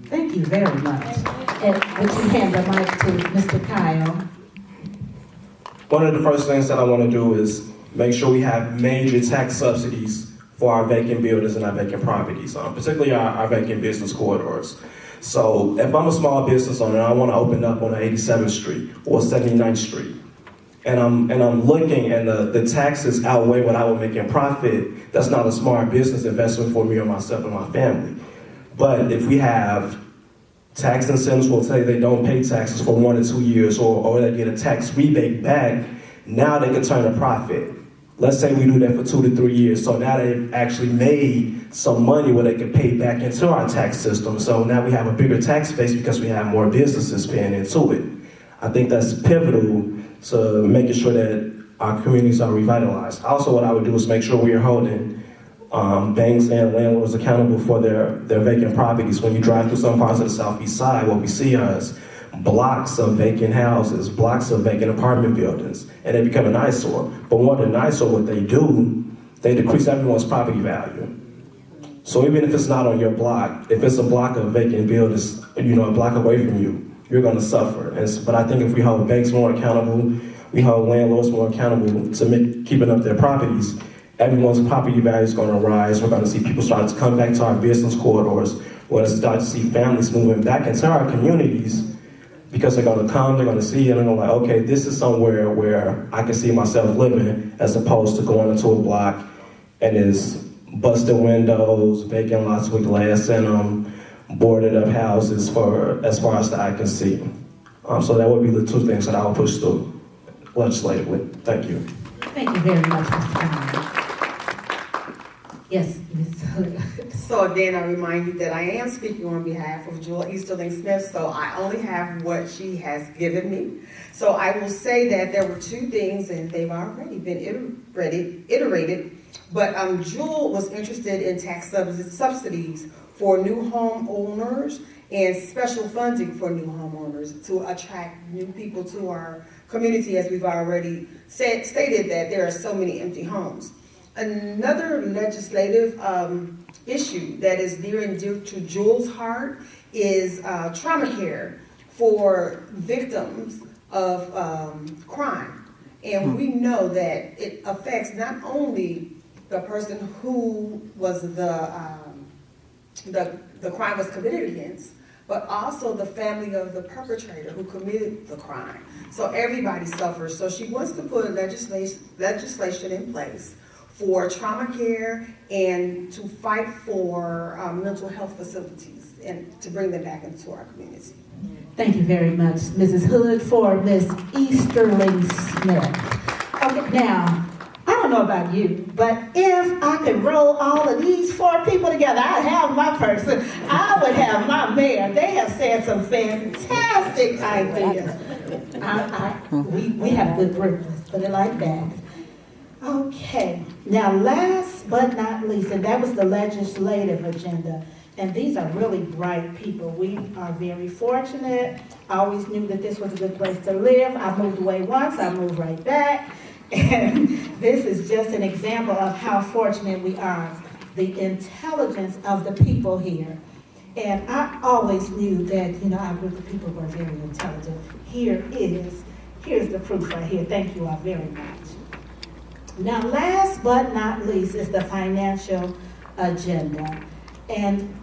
Thank you very much. And would you hand the mic to Mr. Kyle? One of the first things that I want to do is make sure we have major tax subsidies for our vacant buildings and our vacant properties, particularly our vacant business corridors. So if I'm a small business owner, I want to open up on 87th Street or 79th Street, and I'm looking and the taxes outweigh what I would make in profit, that's not a smart business investment for me or myself and my family. But if we have tax incentives, will say they don't pay taxes for 1 or 2 years, or they get a tax rebate back, now they can turn a profit. Let's say we do that for 2 to 3 years. So now they've actually made some money where they can pay back into our tax system. So now we have a bigger tax base because we have more businesses paying into it. I think that's pivotal to making sure that our communities are revitalized. Also, what I would do is make sure we are holding banks and landlords accountable for their vacant properties. When you drive through some parts of the Southeast Side, what we see is blocks of vacant houses, blocks of vacant apartment buildings, and they become an eyesore. But more than an eyesore, what they do, they decrease everyone's property value. So even if it's not on your block, if it's a block of vacant buildings, a block away from you, you're going to suffer. But I think if we hold banks more accountable, we hold landlords more accountable to keeping up their properties, everyone's property value is going to rise. We're going to see people start to come back to our business corridors. We're going to start to see families moving back into our communities because they're going to come, they're going to see, and they're going to okay, this is somewhere where I can see myself living, as opposed to going into a block and it's busted windows, vacant lots with glass in them, boarded up houses for as far as the eye can see. So that would be the two things that I would push through legislatively. Thank you. Thank you very much, Mr. Kyle. Yes, Ms. Hood. So again, I remind you that I am speaking on behalf of Jewel Easterling Smith, so I only have what she has given me. So I will say that there were 2 things, and they've already been iterated, but Jewel was interested in tax subsidies for new homeowners and special funding for new homeowners to attract new people to our community, as we've already stated that there are so many empty homes. Another legislative issue that is near and dear to Jewel's heart is trauma care for victims of crime. And we know that it affects not only the person who was the crime was committed against, but also the family of the perpetrator who committed the crime. So everybody suffers. So she wants to put legislation in place for trauma care and to fight for mental health facilities and to bring them back into our community. Thank you very much, Mrs. Hood, for Miss Easterling Smith. Okay, now, I don't know about you, but if I could roll all of these 4 people together, I'd have my person, I would have my mayor. They have said some fantastic ideas. We have a good group, let's put it like that. Okay, now last but not least, and that was the legislative agenda. And these are really bright people. We are very fortunate. I always knew that this was a good place to live. I moved away once, I moved right back. And this is just an example of how fortunate we are, the intelligence of the people here. And I always knew that, our group of people were very intelligent. Here's the proof right here. Thank you all very much. Now, last but not least is the financial agenda. And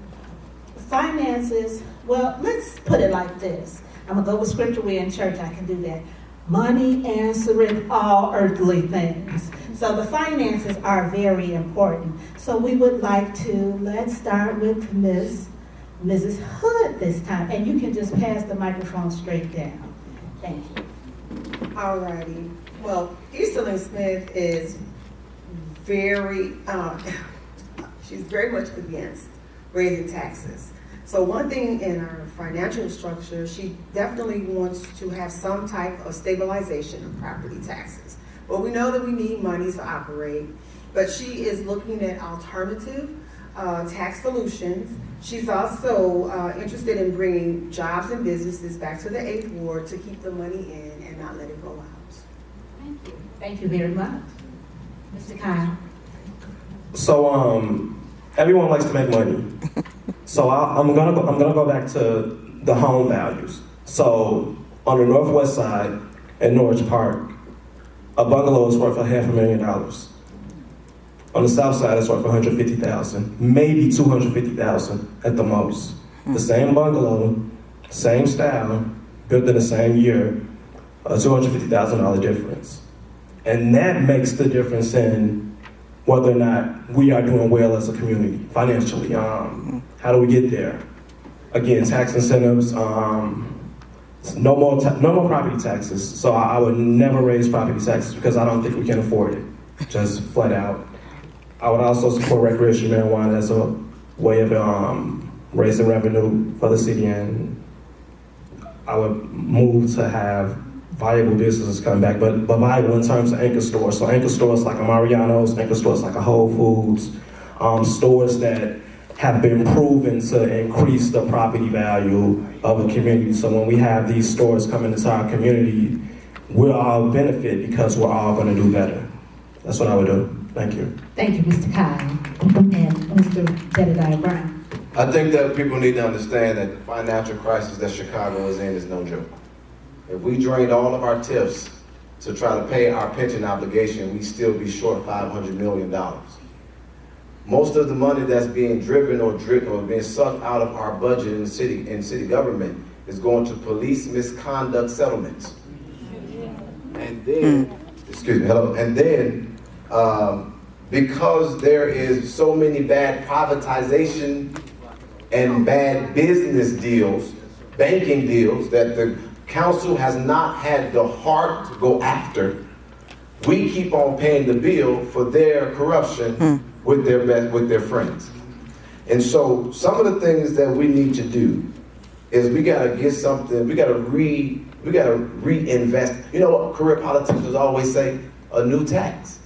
finances, well, let's put it like this. I'm going to go with scripture. We're in church. I can do that. Money answereth all earthly things. So the finances are very important. So we would like to, let's start with Mrs. Hood this time. And you can just pass the microphone straight down. Thank you. All righty. Well, Easterling Smith is she's very much against raising taxes. So one thing in our financial structure, she definitely wants to have some type of stabilization of property taxes. But we know that we need money to operate. But she is looking at alternative tax solutions. She's also interested in bringing jobs and businesses back to the 8th Ward to keep the money in and not let it go out. Thank you. Thank you very much. Mr. Kyle. So, everyone likes to make money. So I'm gonna go back to the home values. So on the northwest side in Norwich Park, a bungalow is worth $500,000. On the south side, it's worth $150,000, maybe $250,000 at the most. The same bungalow, same style, built in the same year, a $250,000 difference. And that makes the difference in whether or not we are doing well as a community financially. How do we get there? Again, tax incentives, no more property taxes. So I would never raise property taxes because I don't think we can afford it, just flat out. I would also support recreational marijuana as a way of raising revenue for the city, and I would move to have viable businesses come back, but viable in terms of anchor stores. So anchor stores like a Mariano's, anchor stores like a Whole Foods, stores that have been proven to increase the property value of a community. So when we have these stores come into our community, we'll all benefit because we're all going to do better. That's what I would do. Thank you. Thank you, Mr. Kyle and Mr. Jedediah Brown. I think that people need to understand that the financial crisis that Chicago is in is no joke. If we drained all of our TIFs to try to pay our pension obligation, we'd still be short $500 million. Most of the money that's being driven or being sucked out of our budget in city government is going to police misconduct settlements. And then, because there is so many bad privatization and bad business deals, banking deals that the council has not had the heart to go after, we keep on paying the bill for their corruption with their friends. And so some of the things that we need to do is we gotta get something, we gotta reinvest. You know what career politicians always say? A new tax.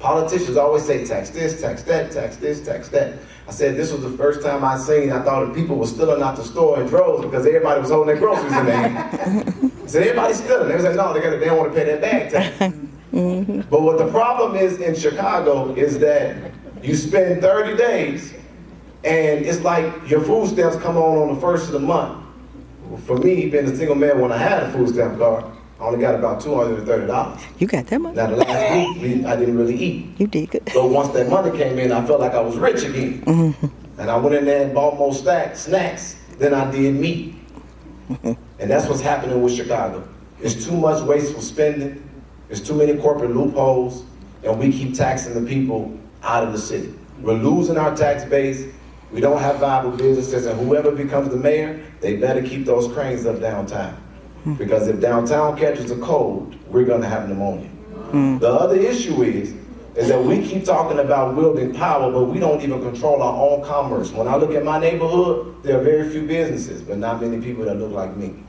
Politicians always say tax this, tax that, tax this, tax that. I said this was the first time I thought that people were stealing out the store in droves because everybody was holding their groceries in their hand. I said everybody's stealing. They said no, they don't want to pay that bag tax. But what the problem is in Chicago is that you spend 30 days and it's like your food stamps come on the first of the month. For me, being a single man, when I had a food stamp card, I only got about $230. You got that much? Now the last week, I didn't really eat. You did good. So once that money came in, I felt like I was rich again. And I went in there and bought more snacks. than I did me. And that's what's happening with Chicago. It's too much wasteful spending. There's too many corporate loopholes, and we keep taxing the people out of the city. We're losing our tax base. We don't have viable businesses, and whoever becomes the mayor, they better keep those cranes up downtown. Because if downtown catches a cold, we're gonna have pneumonia. The other issue is that we keep talking about wielding power, but we don't even control our own commerce. When I look at my neighborhood, there are very few businesses, but not many people that look like me.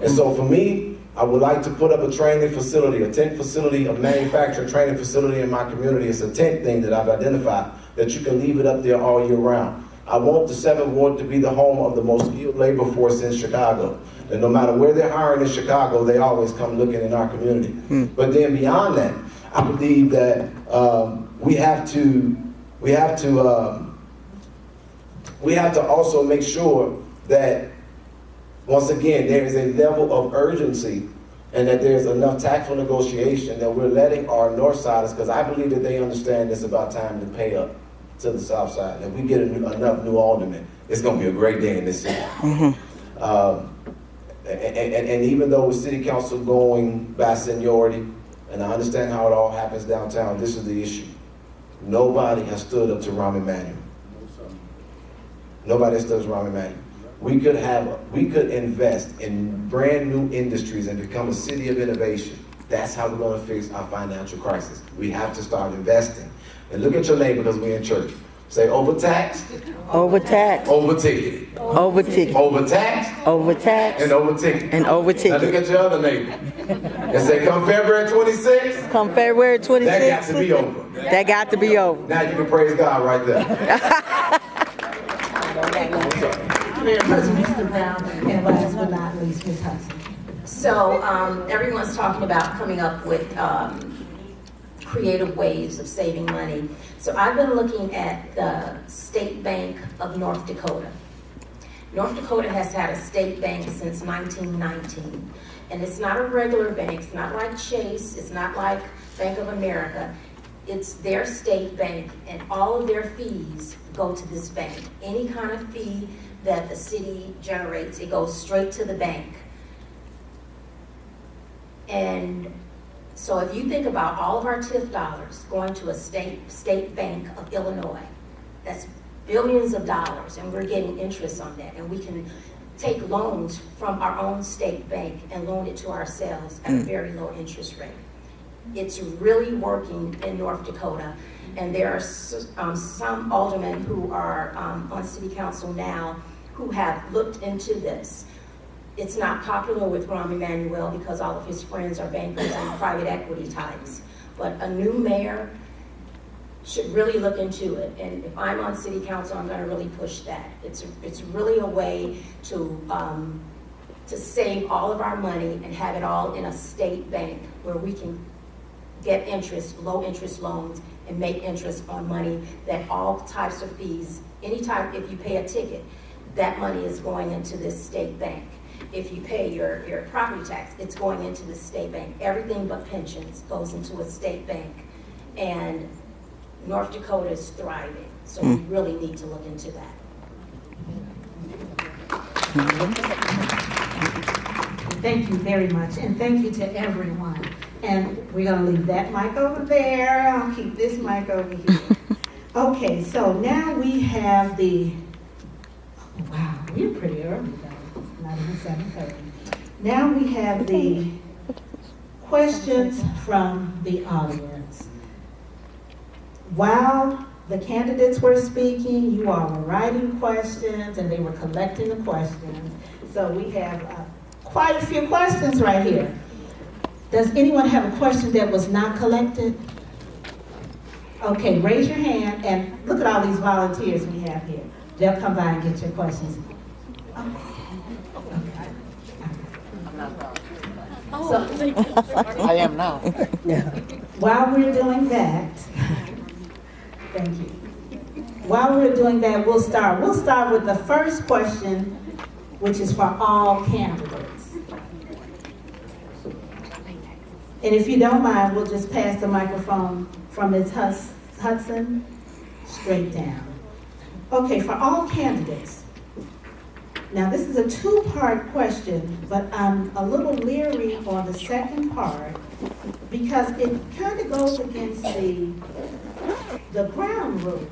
And so for me, I would like to put up a training facility, a tent facility, a manufacturing training facility in my community. It's a tent thing that I've identified that you can leave it up there all year round. I want the 7th Ward to be the home of the most skilled labor force in Chicago. And no matter where they're hiring in Chicago, they always come looking in our community. But then beyond that, I believe that we have to also make sure that, once again, there is a level of urgency and that there's enough tactful negotiation that we're letting our north siders, because I believe that they understand it's about time to pay up to the south side. And if we get enough new aldermen, it's going to be a great day in this city. And even though with city council going by seniority, and I understand how it all happens downtown, this is the issue. Nobody has stood up to Rahm Emanuel. Nobody has stood up to Rahm Emanuel. We could invest in brand new industries and become a city of innovation. That's how we're going to fix our financial crisis. We have to start investing. And look at your neighbor, because we're in church. Say overtaxed, Overtaxed. overticketed, Overticket. overtaxed, Overtaxed. and overticketed. And Now look overticket. at your other neighbor and say, come February 26th, Come February that got 26th. to be over. That got to be over. Now you can praise God right there. Very much, Mr. Brown, and last but not least, Ms. Hudson. So everyone's talking about coming up with creative ways of saving money. So I've been looking at the State Bank of North Dakota. North Dakota has had a state bank since 1919. And it's not a regular bank, it's not like Chase, it's not like Bank of America. It's their state bank, and all of their fees go to this bank. Any kind of fee that the city generates, it goes straight to the bank. And so if you think about all of our TIF dollars going to a state bank of Illinois, that's billions of dollars, and we're getting interest on that. And we can take loans from our own state bank and loan it to ourselves at a very low interest rate. It's really working in North Dakota. And there are some aldermen who are on city council now who have looked into this. It's not popular with Rahm Emanuel because all of his friends are bankers and private equity types. But a new mayor should really look into it. And if I'm on city council, I'm gonna really push that. It's really a way to save all of our money and have it all in a state bank where we can get interest, low interest loans, and make interest on money that all types of fees, anytime if you pay a ticket, that money is going into this state bank. If you pay your property tax, it's going into the state bank. Everything but pensions goes into a state bank. And North Dakota is thriving, so we really need to look into that. Thank you very much, and thank you to everyone. And we're gonna leave that mic over there. I'll keep this mic over here. Okay, so now we have the, oh, wow, we're pretty early though. It's not even 7:30. Now we have the questions from the audience. While the candidates were speaking, you all were writing questions and they were collecting the questions. So we have quite a few questions right here. Does anyone have a question that was not collected? Okay, raise your hand and look at all these volunteers we have here. They'll come by and get your questions. I am now. While we're doing that, thank you. While we're doing that, we'll start with the first question, which is for all candidates. And if you don't mind, we'll just pass the microphone from Ms. Hudson straight down. Okay, for all candidates, Now, this is a two-part question, but I'm a little leery on the second part because it kind of goes against the ground rules.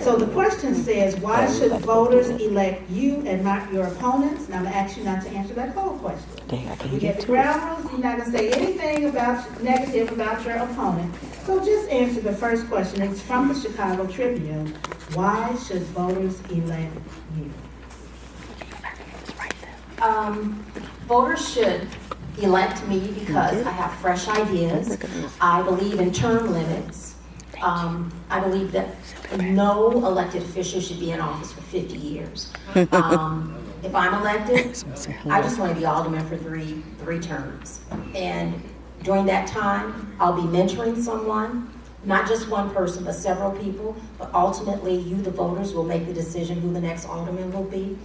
So the question says, why should voters elect you and not your opponents? And I'm gonna ask you not to answer that whole question. We get the ground rules, you're not gonna say anything negative about your opponent. So just answer the first question. It's from the Chicago Tribune. Why should voters elect you? Voters should elect me because I have fresh ideas. I believe in term limits. I believe that no elected official should be in office for 50 years. If I'm elected, I just want to be alderman for three terms. And during that time, I'll be mentoring someone, not just one person, but several people. But ultimately, you, the voters, will make the decision who the next alderman will be.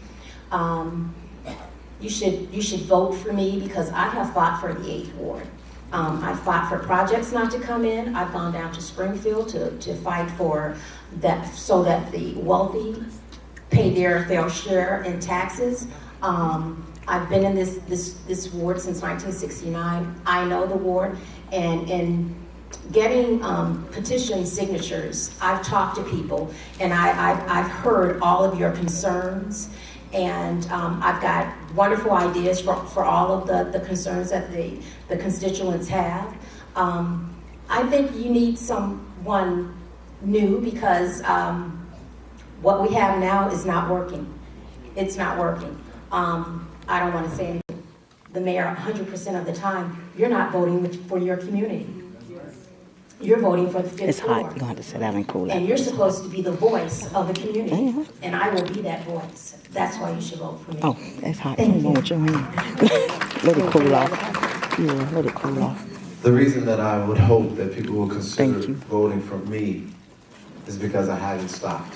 You should vote for me because I have fought for the 8th Ward. I fought for projects not to come in. I've gone down to Springfield to fight for that so that the wealthy pay their fair share in taxes. I've been in this ward since 1969. I know the ward, and in getting petition signatures, I've talked to people, and I've heard all of your concerns. And I've got wonderful ideas for all of the concerns that the constituents have. I think you need someone new because what we have now is not working. It's not working. I don't want to say anything. The mayor, 100% of the time, you're not voting for your community. You're voting for the 5th It's hot. Ward. You're going to have to sit down and cool And it. you're supposed to be the voice of the community. Yeah. And I will be that voice. That's why you should vote for me. Oh, it's hot. Thank Come on you. with your hand. Let it cool off. Yeah, let it cool off. The reason that I would hope that people will consider Thank you. voting for me is because I haven't stopped.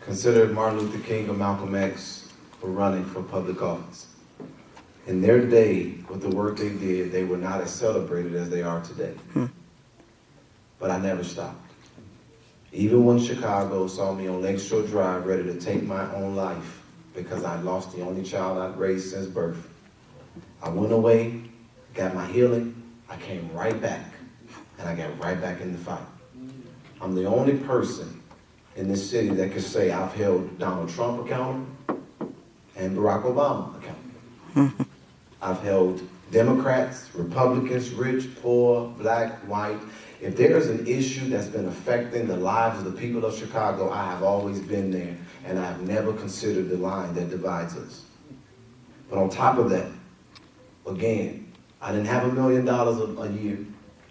Consider if Martin Luther King or Malcolm X were running for public office. In their day, with the work they did, they were not as celebrated as they are today. But I never stopped. Even when Chicago saw me on Lakeshore Drive ready to take my own life because I lost the only child I'd raised since birth, I went away, got my healing, I came right back, and I got right back in the fight. I'm the only person in this city that could say I've held Donald Trump accountable and Barack Obama accountable. I've held Democrats, Republicans, rich, poor, black, white. If there is an issue that's been affecting the lives of the people of Chicago, I have always been there, and I have never considered the line that divides us. But on top of that, again, I didn't have $1 million a year.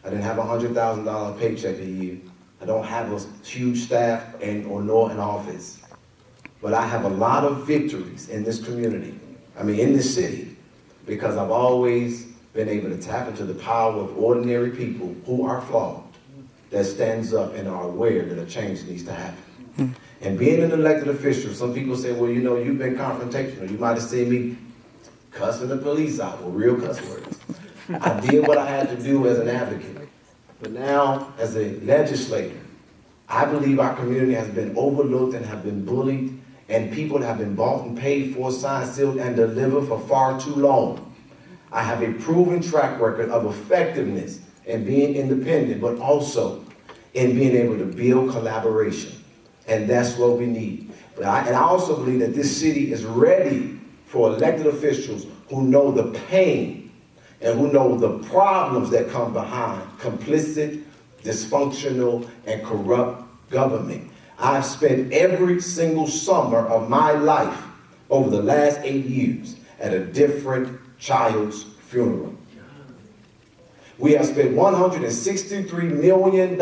I didn't have a $100,000 paycheck a year. I don't have a huge staff nor an office. But I have a lot of victories in this community, in this city, because I've always been able to tap into the power of ordinary people who are flawed, that stands up and are aware that a change needs to happen. And being an elected official, some people say, well, you've been confrontational. You might have seen me cussing the police out with real cuss words. I did what I had to do as an advocate. But now, as a legislator, I believe our community has been overlooked and have been bullied, and people have been bought and paid for, signed, sealed, and delivered for far too long. I have a proven track record of effectiveness in being independent, but also in being able to build collaboration. And that's what we need. And I also believe that this city is ready for elected officials who know the pain and who know the problems that come behind complicit, dysfunctional, and corrupt government. I've spent every single summer of my life over the last 8 years at a different child's funeral. We have spent $163 million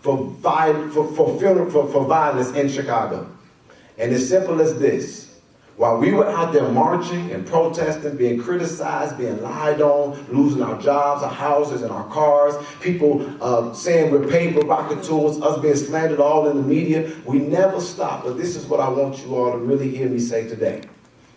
for violence in Chicago. And as simple as this, while we were out there marching and protesting, being criticized, being lied on, losing our jobs, our houses, and our cars, people saying we're paid provocateurs, us being slandered all in the media, we never stopped. But this is what I want you all to really hear me say today.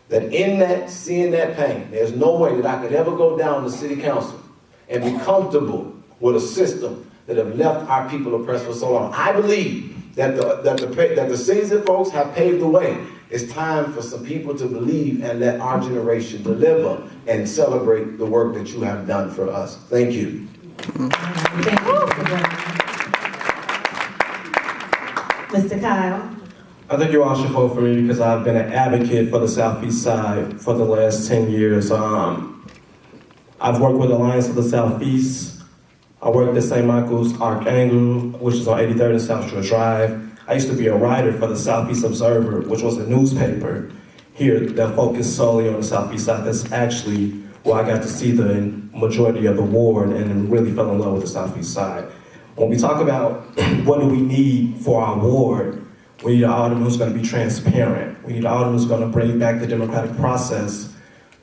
That in that, seeing that pain, there's no way that I could ever go down to city council and be comfortable with a system that have left our people oppressed for so long. I believe that the seasoned folks have paved the way. It's time for some people to believe and let our generation deliver and celebrate the work that you have done for us. Thank you. Thank you, Mr. Brown. Mr. Kyle? I think you all should vote for me because I've been an advocate for the Southeast Side for the last 10 years. I've worked with Alliance of the Southeast. I worked at St. Michael's Archangel, which is on 83rd and South Shore Drive. I used to be a writer for the Southeast Observer, which was a newspaper here that focused solely on the Southeast Side. That's actually where I got to see the majority of the ward and really fell in love with the Southeast Side. When we talk about what do we need for our ward, we need an alderman who's going to be transparent. We need an alderman who's going to bring back the democratic process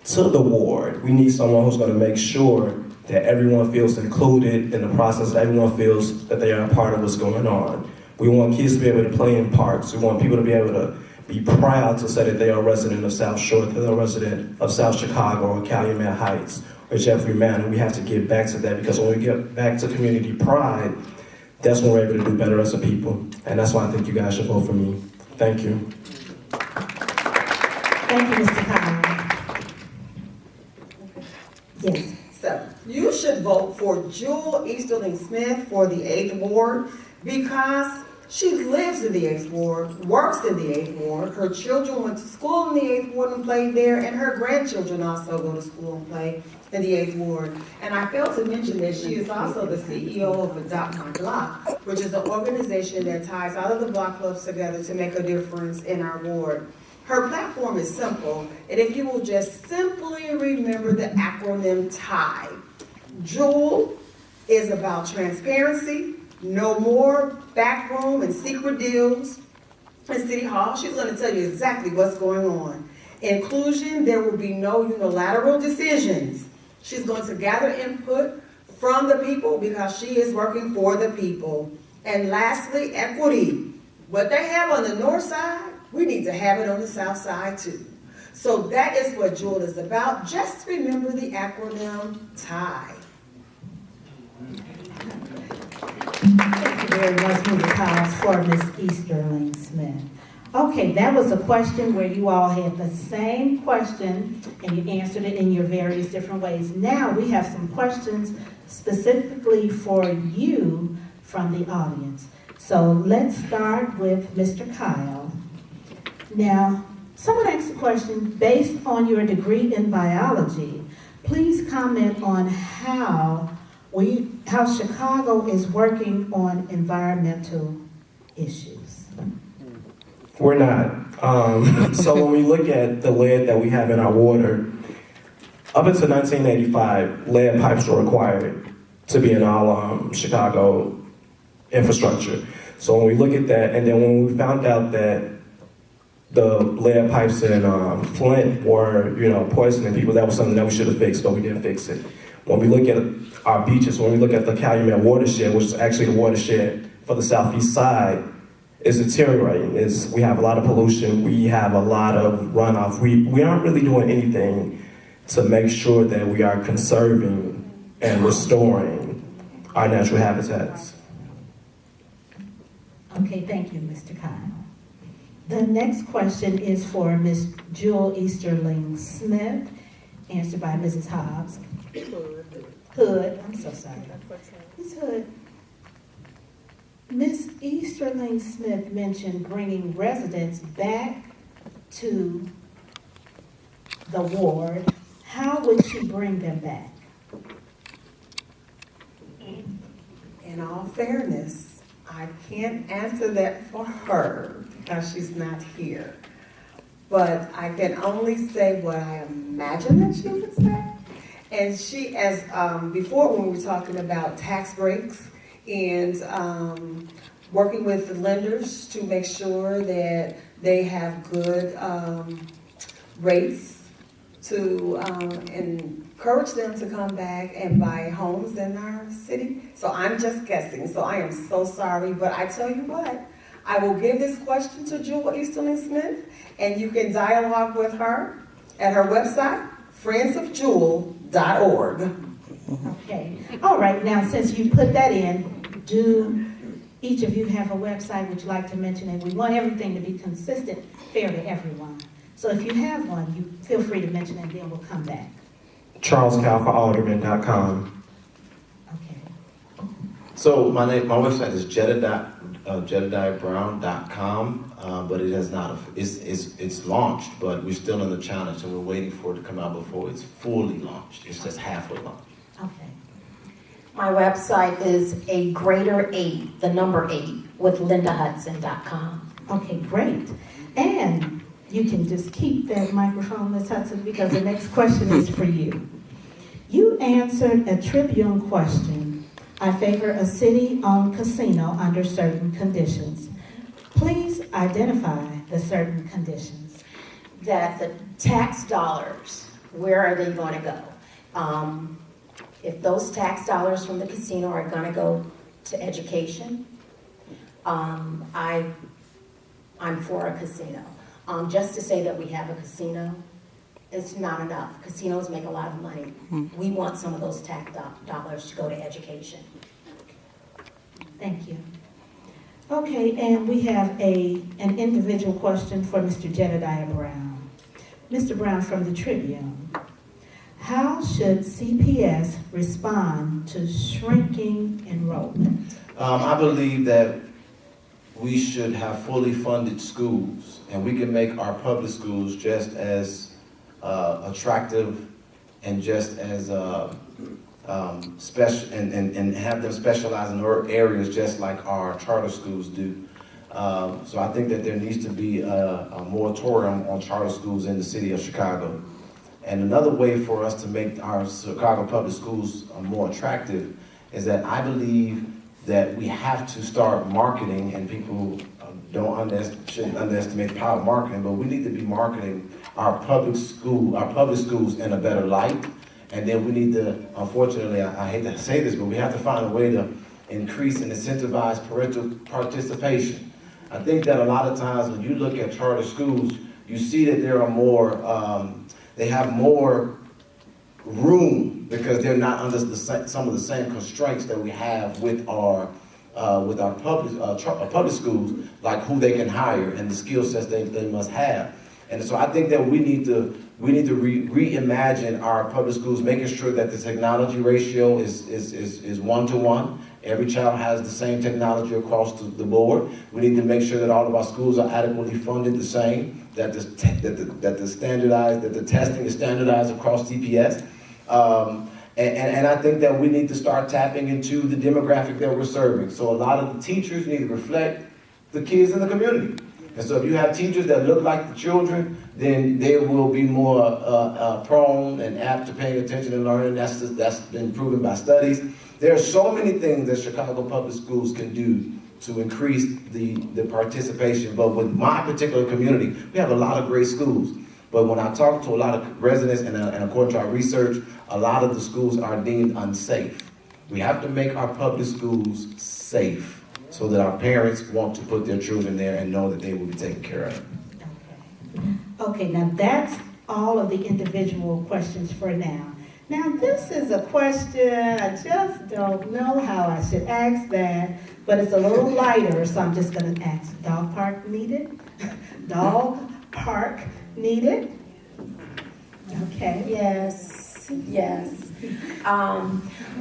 to the ward. We need someone who's going to make sure that everyone feels included in the process, everyone feels that they are a part of what's going on. We want kids to be able to play in parks. We want people to be able to be proud to say that they are a resident of South Shore, that they're a resident of South Chicago or Calumet Heights or Jeffrey Manor. We have to get back to that because when we get back to community pride, that's when we're able to do better as a people. And that's why I think you guys should vote for me. Thank you. Thank you, Mr. Kyle. Yes. So you should vote for Jewel Easterling Smith for the 8th Ward because she lives in the 8th Ward, works in the 8th Ward. Her children went to school in the 8th Ward and played there, and her grandchildren also go to school and play in the 8th Ward. And I failed to mention that she is also the CEO of Adopt My Block, which is an organization that ties all of the block clubs together to make a difference in our ward. Her platform is simple, and if you will just simply remember the acronym TIE. Jewel is about transparency, no more backroom and secret deals in City Hall. She's going to tell you exactly what's going on. Inclusion, there will be no unilateral decisions. She's going to gather input from the people because she is working for the people. And lastly, equity. What they have on the north side, we need to have it on the south side too. So that is what Jewel is about. Just remember the acronym TIE. Thank you very much, Mrs. House, for Ms. Easterling Smith. Okay, that was a question where you all had the same question and you answered it in your various different ways. Now we have some questions specifically for you from the audience. So let's start with Mr. Kyle. Now, someone asked a question based on your degree in biology. Please comment on how Chicago is working on environmental issues. We're not. So when we look at the lead that we have in our water, up until 1985, lead pipes were required to be in all Chicago infrastructure. So when we look at that, and then when we found out that the lead pipes in Flint were, poisoning people, that was something that we should have fixed, but we didn't fix it. When we look at our beaches, when we look at the Calumet watershed, which is actually the watershed for the southeast side, is deteriorating. We have a lot of pollution, we have a lot of runoff. We aren't really doing anything to make sure that we are conserving and restoring our natural habitats. Okay, thank you, Mr. Kyle. The next question is for Ms. Jewel Easterling Smith, answered by Mrs. Hobbs. Hood, I'm so sorry. Ms. Hood, Ms. Easterling Smith mentioned bringing residents back to the ward. How would she bring them back? In all fairness, I can't answer that for her because she's not here. But I can only say what I imagine that she would say. And she, as before when we were talking about tax breaks and working with the lenders to make sure that they have good rates to encourage them to come back and buy homes in our city. So I'm just guessing, so I am so sorry, but I tell you what, I will give this question to Jewel Easterling Smith, and you can dialogue with her at her website, friendsofjewel.org. Okay. All right. Now, since you put that in, do each of you have a website, would you like to mention it? We want everything to be consistent, fair to everyone. So if you have one, you feel free to mention it, and then we'll come back. CharlesCalforAlderman.com. Okay. So my website is jedediahbrown.com, but it has not, it's launched, but we're still in the challenge, and we're waiting for it to come out before it's fully launched. It's just halfway launched. Okay. My website is a greater 8, the number 8, with lindahudson.com. Okay, great. And you can just keep that microphone, Ms. Hudson, because the next question is for you. You answered a Tribune question. I favor a city-owned casino under certain conditions. Please identify the certain conditions. That the tax dollars, where are they going to go? If those tax dollars from the casino are going to go to education, I'm for a casino. Just to say that we have a casino, it's not enough. Casinos make a lot of money. We want some of those tax dollars to go to education. Thank you. Okay, and we have an individual question for Mr. Jedediah Brown. Mr. Brown from the Tribune. How should CPS respond to shrinking enrollment? I believe that we should have fully funded schools, and we can make our public schools just as attractive and just as special, and have them specialize in areas just like our charter schools do. So I think that there needs to be a moratorium on charter schools in the city of Chicago. And another way for us to make our Chicago public schools more attractive is that I believe that we have to start marketing, and people shouldn't underestimate the power of marketing, but we need to be marketing our public schools in a better light. And then we need to, unfortunately, I hate to say this, but we have to find a way to increase and incentivize parental participation. I think that a lot of times when you look at charter schools, you see that there are more, they have more room because they're not under some of the same constraints that we have with our public schools, like who they can hire and the skill sets they must have. And so I think that we need to reimagine our public schools, making sure that the technology ratio is 1-to-1. Every child has the same technology across the board. We need to make sure that all of our schools are adequately funded the same, that the testing is standardized across CPS. And I think that we need to start tapping into the demographic that we're serving. So a lot of the teachers need to reflect the kids in the community. And so if you have teachers that look like the children, then they will be more prone and apt to paying attention and learning. That's been proven by studies. There are so many things that Chicago public schools can do to increase the participation. But with my particular community, we have a lot of great schools. But when I talk to a lot of residents, and according to our research, a lot of the schools are deemed unsafe. We have to make our public schools safe so that our parents want to put their children there and know that they will be taken care of. Okay, now that's all of the individual questions for now. Now this is a question, I just don't know how I should ask that, but it's a little lighter, so I'm just gonna ask, dog park needed? Dog park needed? Okay. Yes, yes.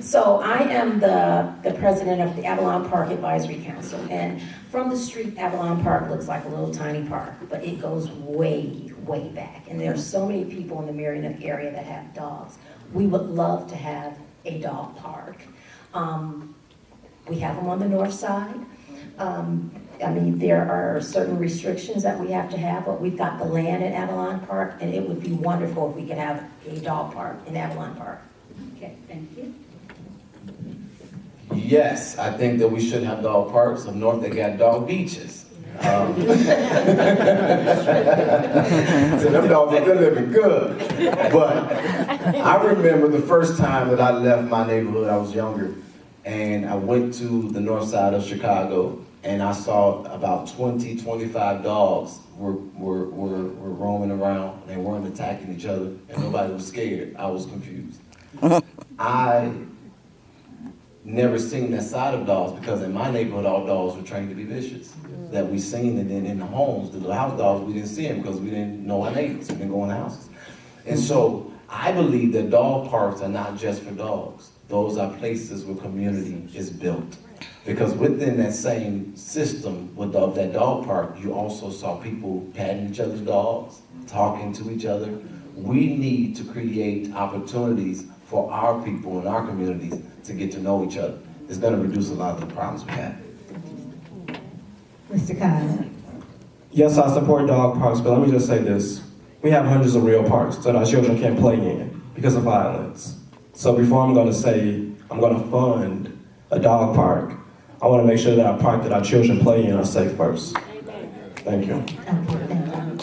So I am the president of the Avalon Park Advisory Council, and from the street, Avalon Park looks like a little tiny park, but it goes way, way back. And there are so many people in the Marion area that have dogs. We would love to have a dog park. We have them on the north side. I mean, there are certain restrictions that we have to have, but we've got the land at Avalon Park, and it would be wonderful if we could have a dog park in Avalon Park. Okay, thank you. Yes, I think that we should have dog parks. Up north, they got dog beaches. So them dogs, they're living good. But I remember the first time that I left my neighborhood, I was younger, and I went to the north side of Chicago, and I saw about 20, 25 dogs were roaming around. They weren't attacking each other, and nobody was scared. I was confused. I never seen that side of dogs, because in my neighborhood, all dogs were trained to be vicious. That we seen, and then in the homes, the house dogs, we didn't see them because we didn't know our neighbors, we didn't go in the houses. And so I believe that dog parks are not just for dogs. Those are places where community is built. Because within that same system of that dog park, you also saw people patting each other's dogs, talking to each other. We need to create opportunities for our people in our communities to get to know each other. It's going to reduce a lot of the problems we have. Mr. Kyle. Yes, I support dog parks, but let me just say this. We have hundreds of real parks that our children can't play in because of violence. So before I'm going to say I'm going to fund a dog park, I want to make sure that our park that our children play in are safe first. Thank you. Okay, thank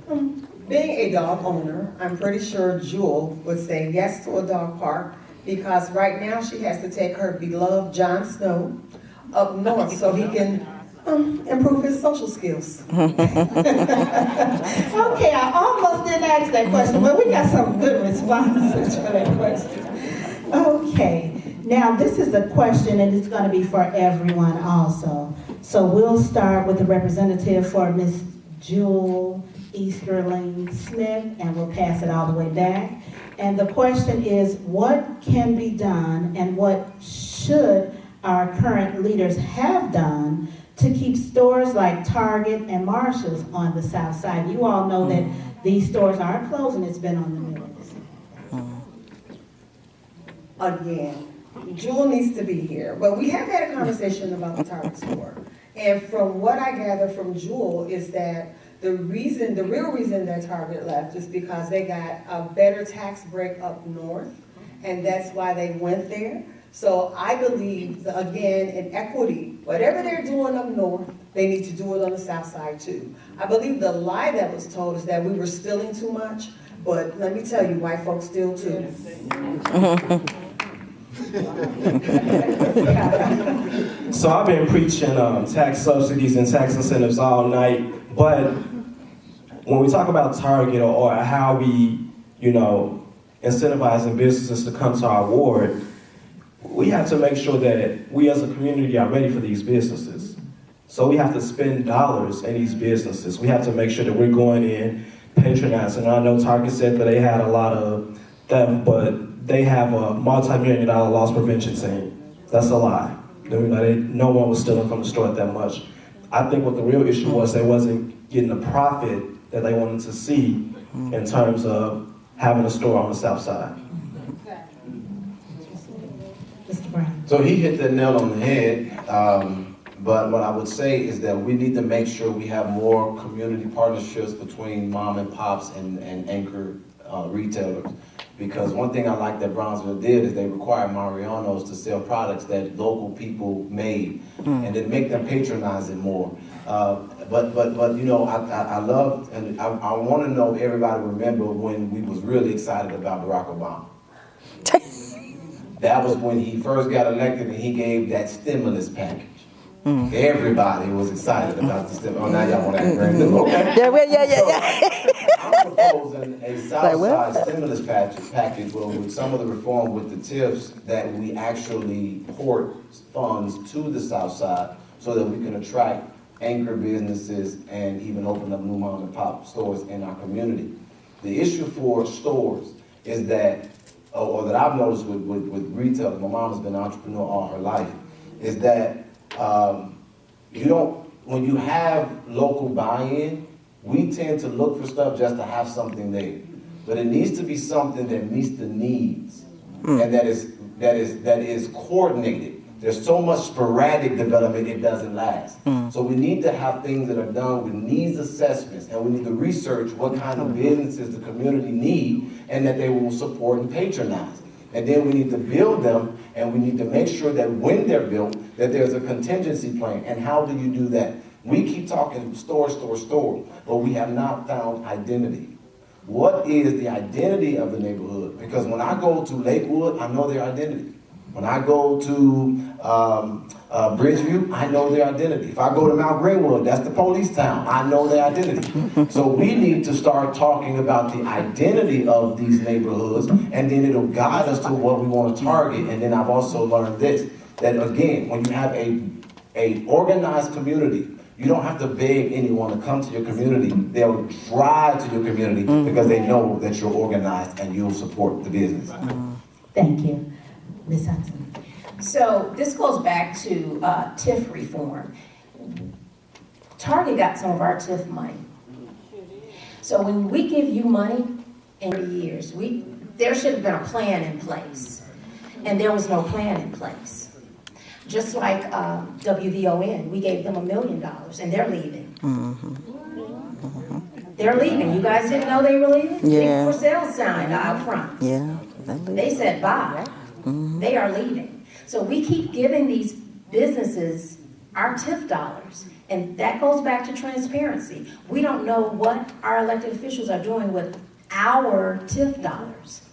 you. Being a dog owner, I'm pretty sure Jewel would say yes to a dog park, because right now she has to take her beloved Jon Snow up north so he can improve his social skills. Okay, I almost didn't ask that question, but we got some good responses for that question. Okay, now this is a question and it's going to be for everyone also. So we'll start with the representative for Ms. Jewel Easterling Smith, and we'll pass it all the way back. And the question is, what can be done and what should our current leaders have done to keep stores like Target and Marshall's on the south side? You all know that these stores are closing. It's been on the news. Again, Jewel needs to be here, but we have had a conversation about the Target store. And from what I gather from Jewel is that the real reason that Target left is because they got a better tax break up north, and that's why they went there. So I believe, again, in equity, whatever they're doing up north, they need to do it on the south side too. I believe the lie that was told is that we were stealing too much, but let me tell you, white folks steal too. So I've been preaching tax subsidies and tax incentives all night, but when we talk about Target or how we, incentivizing businesses to come to our ward, we have to make sure that we as a community are ready for these businesses. So we have to spend dollars in these businesses. We have to make sure that we're going in, patronizing. I know Target said that they had a lot of theft, but they have a multi-million-dollar loss prevention team. That's a lie. No one was stealing from the store that much. I think what the real issue was, they wasn't getting the profit that they wanted to see in terms of having a store on the south side. Mr. Brown. So he hit the nail on the head, but what I would say is that we need to make sure we have more community partnerships between mom and pops and anchor retailers. Because one thing I like that Brownsville did is they required Mariano's to sell products that local people made, and then make them patronize it more. But I love, and I want to know if everybody remember when we was really excited about Barack Obama. That was when he first got elected and he gave that stimulus package. Everybody was excited about the stimulus. Oh, now y'all want to act brand new. Okay. Yeah. I'm proposing a Southside stimulus package where with some of the reform with the tips that we actually port funds to the South Side so that we can attract anchor businesses and even open up new mom and pop stores in our community. The issue for stores is that, or that I've noticed with retail, my mom has been an entrepreneur all her life, is that when you have local buy-in, we tend to look for stuff just to have something there. But it needs to be something that meets the needs and that is coordinated. There's so much sporadic development, it doesn't last. So we need to have things that are done with needs assessments, and we need to research what kind of businesses the community need and that they will support and patronize. And then we need to build them, and we need to make sure that when they're built, that there's a contingency plan. And how do you do that? We keep talking store, but we have not found identity. What is the identity of the neighborhood? Because when I go to Lakewood, I know their identity. When I go to Bridgeview, I know their identity. If I go to Mount Greenwood, that's the police town. I know their identity. So we need to start talking about the identity of these neighborhoods, and then it'll guide us to what we want to target. And then I've also learned this, that again, when you have a organized community, you don't have to beg anyone to come to your community. They'll drive to your community because they know that you're organized and you'll support the business. Thank you. Ms. Hudson. So this goes back to TIF reform. Target got some of our TIF money. So when we give you money in 30 years, there should have been a plan in place. And there was no plan in place. Just like WVON, we gave them $1 million and they're leaving. They're leaving. You guys didn't know they were leaving? Yeah. Big for sale sign out front. Yeah. They said bye. They are leaving. So we keep giving these businesses our TIF dollars. And that goes back to transparency. We don't know what our elected officials are doing with our TIF dollars.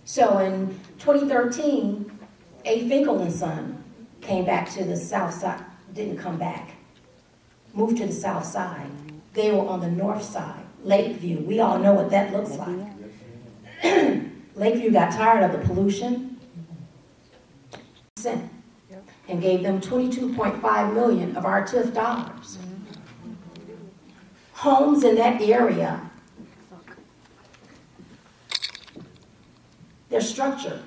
So in 2013, A. Finkel and Son came back to the south side, didn't come back, moved to the south side. They were on the north side, Lakeview. We all know what that looks like. Lakeview got tired of the pollution and gave them $22.5 million of our TIF dollars. Homes in that area, their structure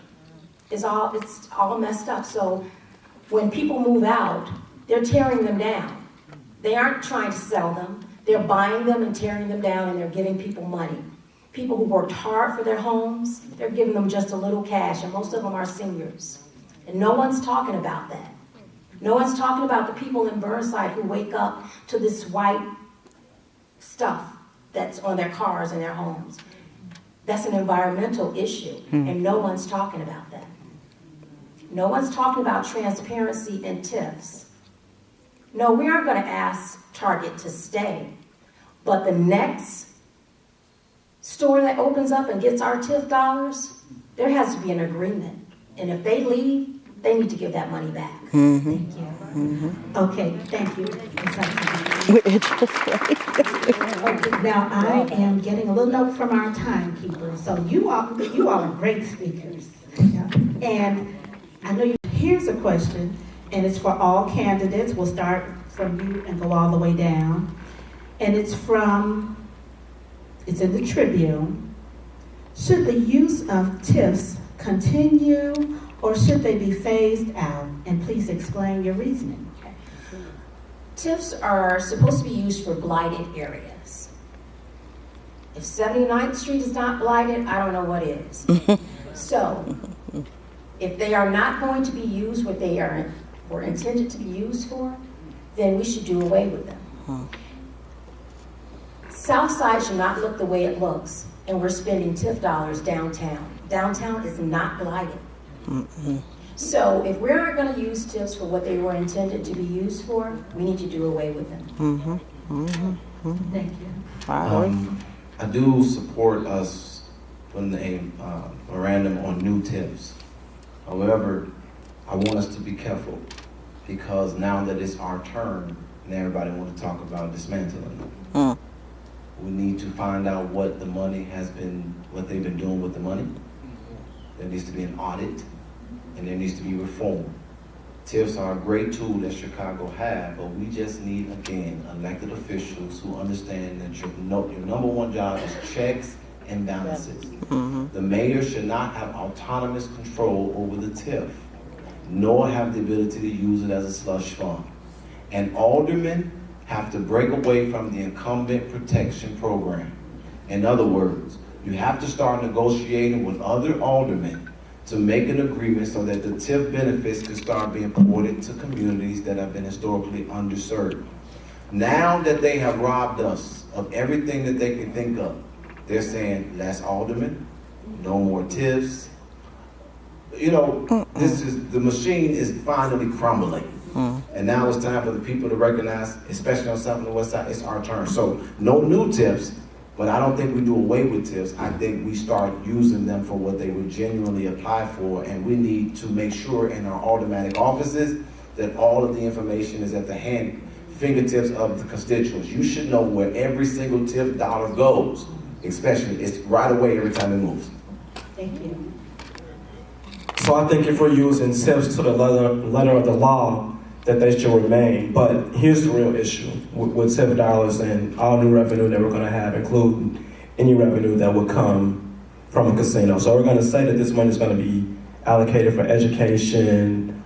it's all messed up. So when people move out, they're tearing them down. They aren't trying to sell them. They're buying them and tearing them down, and they're giving people money. People who worked hard for their homes, they're giving them just a little cash, and most of them are seniors. And no one's talking about that. No one's talking about the people in Burnside who wake up to this white stuff that's on their cars and their homes. That's an environmental issue, and no one's talking about that. No one's talking about transparency and TIFs. No, we aren't going to ask Target to stay, but the next store that opens up and gets our TIF dollars, there has to be an agreement. And if they leave, they need to give that money back. Thank you. Okay, thank you. Ms. Hudson. With interest rate. Okay, now I am getting a little note from our timekeeper. So you all are great speakers. Yeah. And I know here's a question, and it's for all candidates. We'll start from you and go all the way down. And it's in the Tribune. Should the use of TIFs continue, or should they be phased out? And please explain your reasoning. Okay. TIFs are supposed to be used for blighted areas. If 79th Street is not blighted, I don't know what is. So, if they are not going to be used what they were intended to be used for, then we should do away with them. Southside should not look the way it looks, and we're spending TIF dollars downtown. Downtown is not blighted. So if we aren't going to use TIFs for what they were intended to be used for, we need to do away with them. Thank you. I do support us putting a memorandum on new TIFs. However, I want us to be careful, because now that it's our turn and everybody wants to talk about dismantling them. We need to find out what the money has been, what they've been doing with the money. There needs to be an audit, and there needs to be reform. TIFs are a great tool that Chicago has, but we just need, again, elected officials who understand that your number one job is checks and balances. The mayor should not have autonomous control over the TIF, nor have the ability to use it as a slush fund. And aldermen have to break away from the incumbent protection program. In other words, you have to start negotiating with other aldermen to make an agreement so that the TIF benefits can start being ported to communities that have been historically underserved. Now that they have robbed us of everything that they can think of, they're saying less aldermen, no more TIFs. You know, the machine is finally crumbling. And now it's time for the people to recognize, especially on South and the West Side, it's our turn. So no new TIFs, But I don't think we do away with tips. I think we start using them for what they would genuinely apply for, and we need to make sure in our automatic offices that all of the information is at the fingertips of the constituents. You should know where every single tip dollar goes, especially it's right away every time it moves. Thank you. So I think if we're using tips to the letter of the law, that they should remain. But here's the real issue with tip dollars and all new revenue that we're going to have, including any revenue that would come from a casino. So we're going to say that this money is going to be allocated for education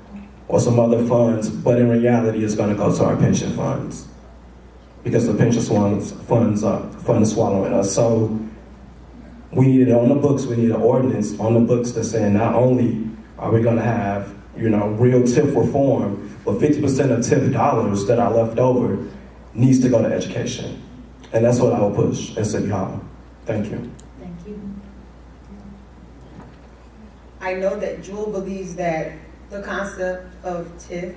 or some other funds, but in reality, it's going to go to our pension funds because the pension funds are swallowing us. So we need it on the books. We need an ordinance on the books that's saying not only are we going to have real tip reform, but 50% of tip dollars that are left over needs to go to education. And that's what I will push at City Hall. Thank you. Thank you. I know that Jewel believes that the concept of TIF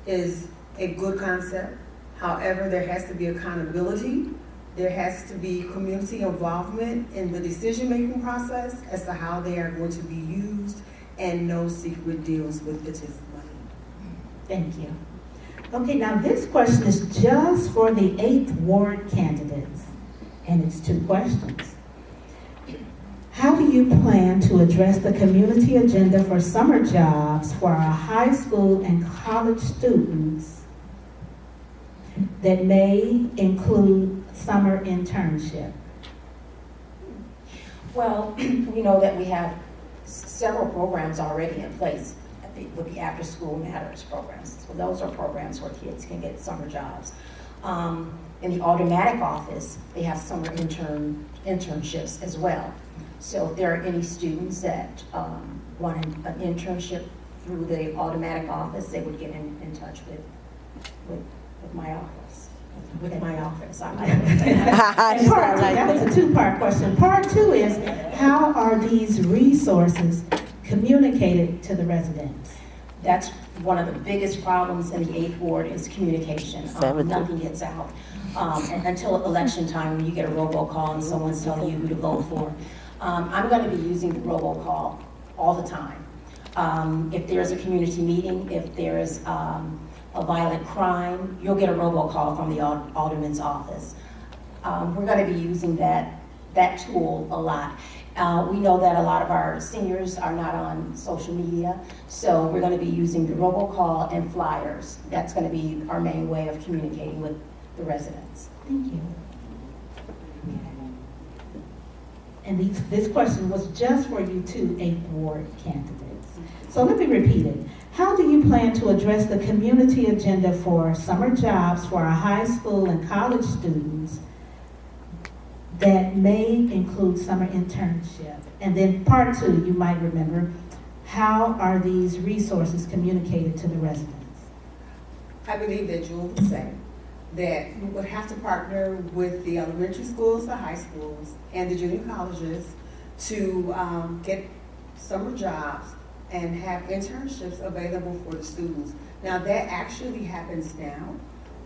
is a good concept. However, there has to be accountability. There has to be community involvement in the decision-making process as to how they are going to be used, and no secret deals with the TIF money. Thank you. Okay, now this question is just for the 8th Ward candidates, and it's 2 questions. How do you plan to address the community agenda for summer jobs for our high school and college students that may include summer internship? Well, we know that we have several programs already in place with the After School Matters programs. So those are programs where kids can get summer jobs. In the automatic office, they have summer internships as well. So if there are any students that want an internship through the automatic office, they would get in touch with my office. With my office. And part 2, that was a 2-part question. Part 2 is, how are these resources communicated to the residents? That's one of the biggest problems in the 8th Ward is communication. Nothing gets out. And until election time, when you get a robocall and someone's telling you who to vote for. I'm going to be using the robocall all the time. If there's a community meeting, if there's a violent crime, you'll get a robocall from the alderman's office. We're going to be using that tool a lot. We know that a lot of our seniors are not on social media, so we're going to be using the robocall and flyers. That's going to be our main way of communicating with the residents. Thank you. And this question was just for you 2 8th Ward candidates. So let me repeat it. How do you plan to address the community agenda for summer jobs for our high school and college students that may include summer internship? And then part 2, you might remember, how are these resources communicated to the residents? I believe that Jewel would say that we would have to partner with the elementary schools, the high schools, and the junior colleges to get summer jobs and have internships available for the students. Now that actually happens now,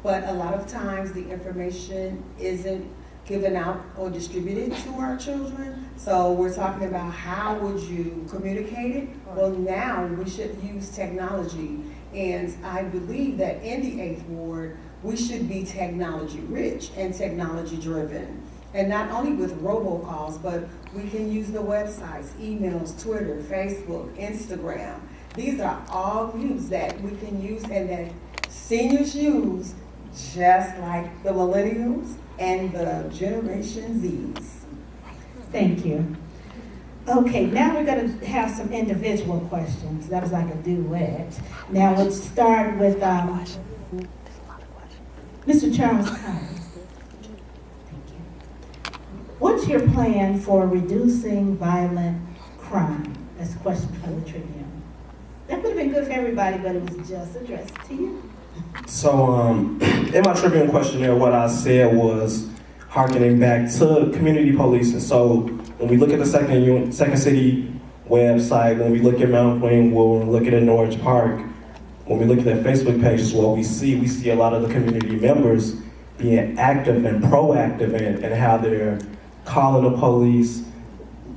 but a lot of times the information isn't given out or distributed to our children. So we're talking about how would you communicate it? Well, now we should use technology. And I believe that in the 8th Ward, we should be technology rich and technology driven. And not only with robocalls, but we can use the websites, emails, Twitter, Facebook, Instagram. These are all means that we can use and that seniors use, just like the millennials and the Generation Zs. Thank you. Okay, now we're going to have some individual questions. That was like a duet. Now let's start with Mr. Charles Carter. What's your plan for reducing violent crime? That's a question from the Tribune. That would have been good for everybody, but it was just addressed to you. So in my Tribune questionnaire, what I said was harkening back to community policing. So when we look at the Second City website, when we look at Mount Greenwood, when we look at Norwich Park, when we look at their Facebook pages, what we see a lot of the community members being active and proactive in how they're calling the police,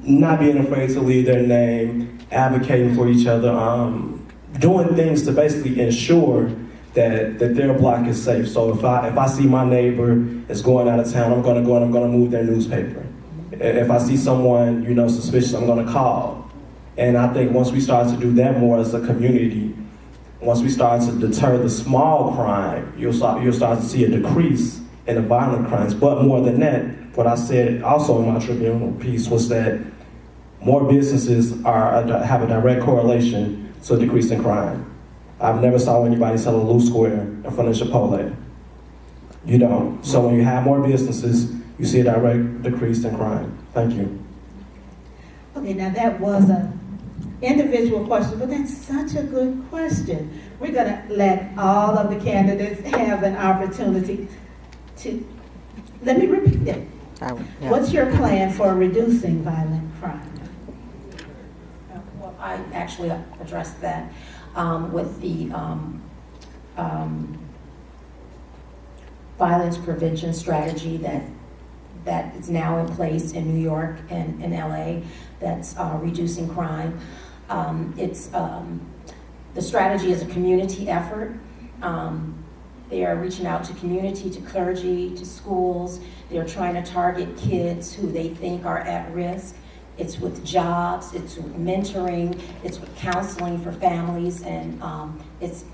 not being afraid to leave their name, advocating for each other, doing things to basically ensure that their block is safe. So if I see my neighbor is going out of town, I'm gonna go and I'm gonna move their newspaper. If I see someone, suspicious, I'm gonna call. And I think once we start to do that more as a community, once we start to deter the small crime, you'll start to see a decrease in the violent crimes. But more than that, what I said also in my Tribune piece was that more businesses have a direct correlation to a decrease in crime. I've never saw anybody sell a loose square in front of Chipotle. You don't. So when you have more businesses, you see a direct decrease in crime. Thank you. Okay, now that was an individual question, but that's such a good question. We're gonna let all of the candidates have an opportunity to, let me repeat it. What's your plan for reducing violent crime? Well, I actually addressed that with the violence prevention strategy that is now in place in New York and in LA that's reducing crime. The strategy is a community effort. They are reaching out to community, to clergy, to schools. They're trying to target kids who they think are at risk. It's with jobs, it's with mentoring, it's with counseling for families, and it's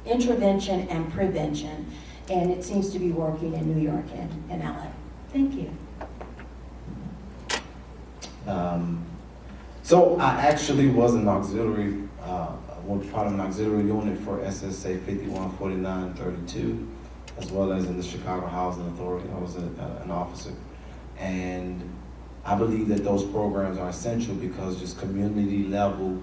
intervention and prevention. And it seems to be working in New York and LA. Thank you. So I actually was an auxiliary, part of an auxiliary unit for SSA 514932, as well as in the Chicago Housing Authority. I was an officer. And I believe that those programs are essential because just community level,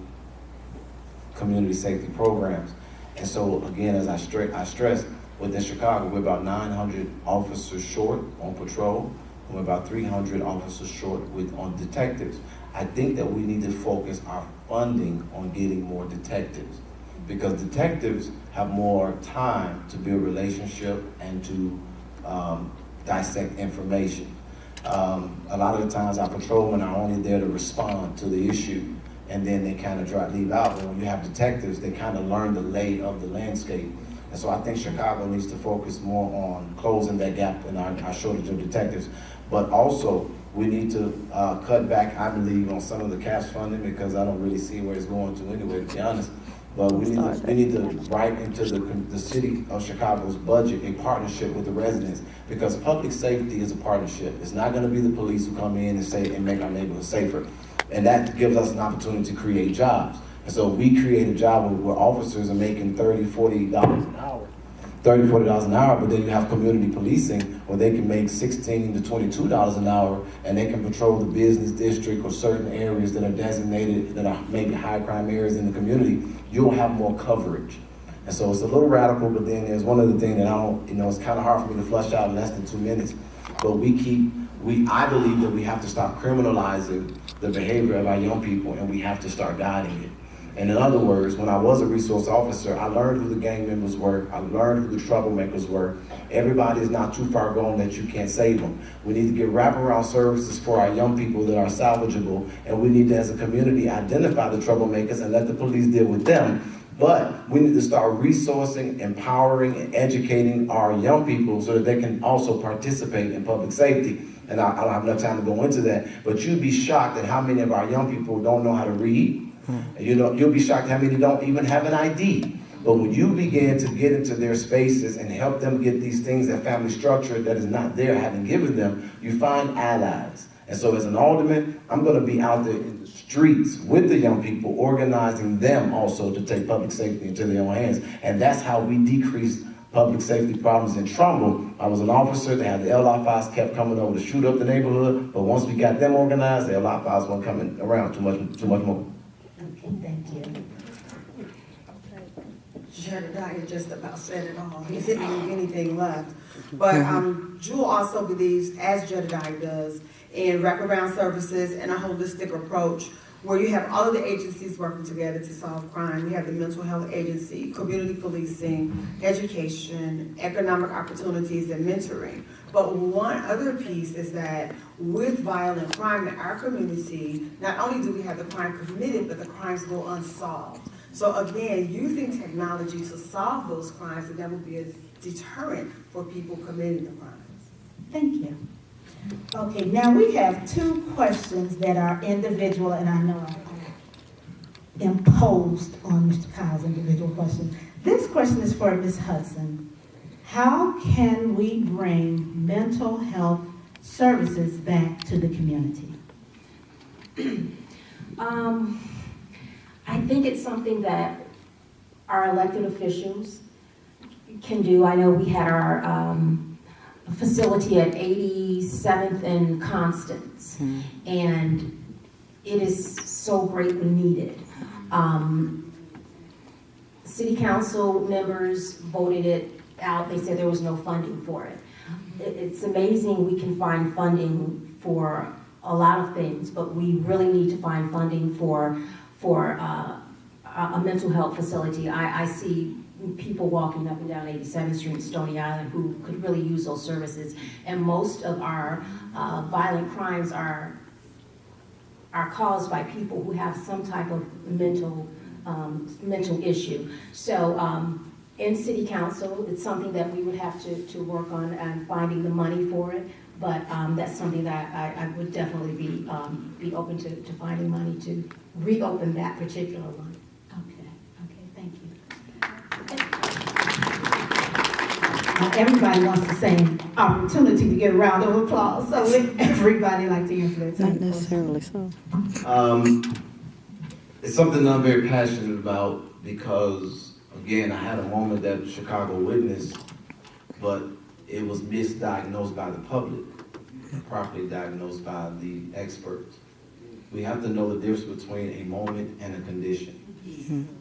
community safety programs. And so again, as I stressed, within Chicago, we're about 900 officers short on patrol, and we're about 300 officers short on detectives. I think that we need to focus our funding on getting more detectives, because detectives have more time to build relationship and to dissect information. A lot of the times our patrolmen are only there to respond to the issue, and then they kind of leave out. But when you have detectives, they kind of learn the lay of the landscape. And so I think Chicago needs to focus more on closing that gap in our shortage of detectives. But also, we need to cut back, I believe, on some of the CAPS funding, because I don't really see where it's going to anyway, to be honest. But we need to write into the city of Chicago's budget a partnership with the residents, because public safety is a partnership. It's not going to be the police who come in and make our neighborhood safer. And that gives us an opportunity to create jobs. And so we create a job where officers are making $30, $40 an hour. $30, $40 an hour, but then you have community policing where they can make $16 to $22 an hour, and they can patrol the business district or certain areas that are designated, that are maybe high crime areas in the community. You'll have more coverage. And so it's a little radical, but then there's one other thing that it's kind of hard for me to flush out in less than 2 minutes, but I believe that we have to stop criminalizing the behavior of our young people, and we have to start guiding it. And in other words, when I was a resource officer, I learned who the gang members were. I learned who the troublemakers were. Everybody is not too far gone that you can't save them. We need to get wraparound services for our young people that are salvageable, and we need to, as a community, identify the troublemakers and let the police deal with them. But we need to start resourcing, empowering, and educating our young people so that they can also participate in public safety. And I don't have enough time to go into that, but you'd be shocked at how many of our young people don't know how to read. You'll be shocked how many don't even have an ID. But when you begin to get into their spaces and help them get these things that family structure that is not there, having given them, you find allies. And so as an alderman, I'm going to be out there in the streets with the young people, organizing them also to take public safety into their own hands. And that's how we decrease public safety problems in Trumbull. I was an officer. They had the LI5s kept coming over to shoot up the neighborhood. But once we got them organized, the LI5s weren't coming around too much more. Okay, thank you. Jedediah just about said it all. He didn't leave anything left. But Jewel also believes, as Jedediah does, in wraparound services and a holistic approach where you have all of the agencies working together to solve crime. You have the mental health agency, community policing, education, economic opportunities, and mentoring. But one other piece is that with violent crime in our community, not only do we have the crime committed, but the crimes go unsolved. So again, using technology to solve those crimes, and that will be a deterrent for people committing the crimes. Thank you. Okay, now we have two questions that are individual, and I know I imposed on Mr. Kyle's individual question. This question is for Ms. Hudson. How can we bring mental health services back to the community? I think it's something that our elected officials can do. I know we had our facility at 87th and Constance, and it is so greatly needed. City council members voted it out. They said there was no funding for it. It's amazing we can find funding for a lot of things, but we really need to find funding for a mental health facility. I see people walking up and down 87th Street in Stony Island who could really use those services. And most of our violent crimes are caused by people who have some type of mental issue. So in City Council, it's something that we would have to work on and finding the money for it. But that's something that I would definitely be open to finding money to reopen that particular one. Okay, thank you. Now, everybody wants the same opportunity to get a round of applause, so would everybody like to answer that? Not necessarily so. It's something that I'm very passionate about because, again, I had a moment that Chicago witnessed, but it was misdiagnosed by the public, properly diagnosed by the experts. We have to know the difference between a moment and a condition.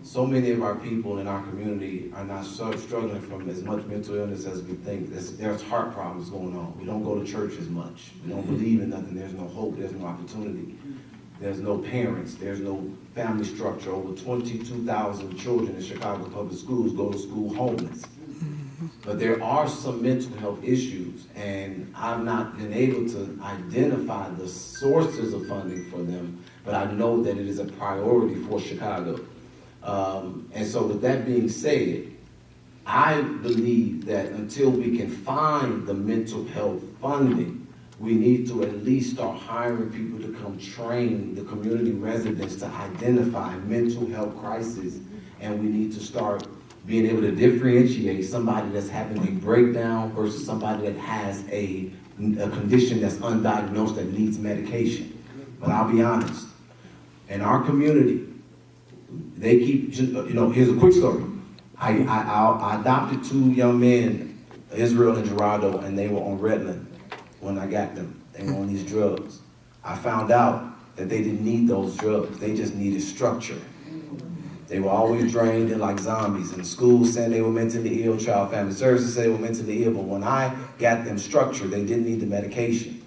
So many of our people in our community are not struggling from as much mental illness as we think. There's heart problems going on. We don't go to church as much. We don't believe in nothing. There's no hope. There's no opportunity. There's no parents. There's no family structure. Over 22,000 children in Chicago public schools go to school homeless. But there are some mental health issues, and I've not been able to identify the sources of funding for them, but I know that it is a priority for Chicago. And so with that being said, I believe that until we can find the mental health funding, we need to at least start hiring people to come train the community residents to identify mental health crises, and we need to start being able to differentiate somebody that's having a breakdown versus somebody that has a condition that's undiagnosed that needs medication. But I'll be honest, in our community, they keep, here's a quick story. I adopted two young men, Israel and Gerardo, and they were on Redland when I got them. They were on these drugs. I found out that they didn't need those drugs. They just needed structure. They were always drained in like zombies. In school saying they were mentally ill, Child Family Services said they were mentally ill, but when I got them structured, they didn't need the medication.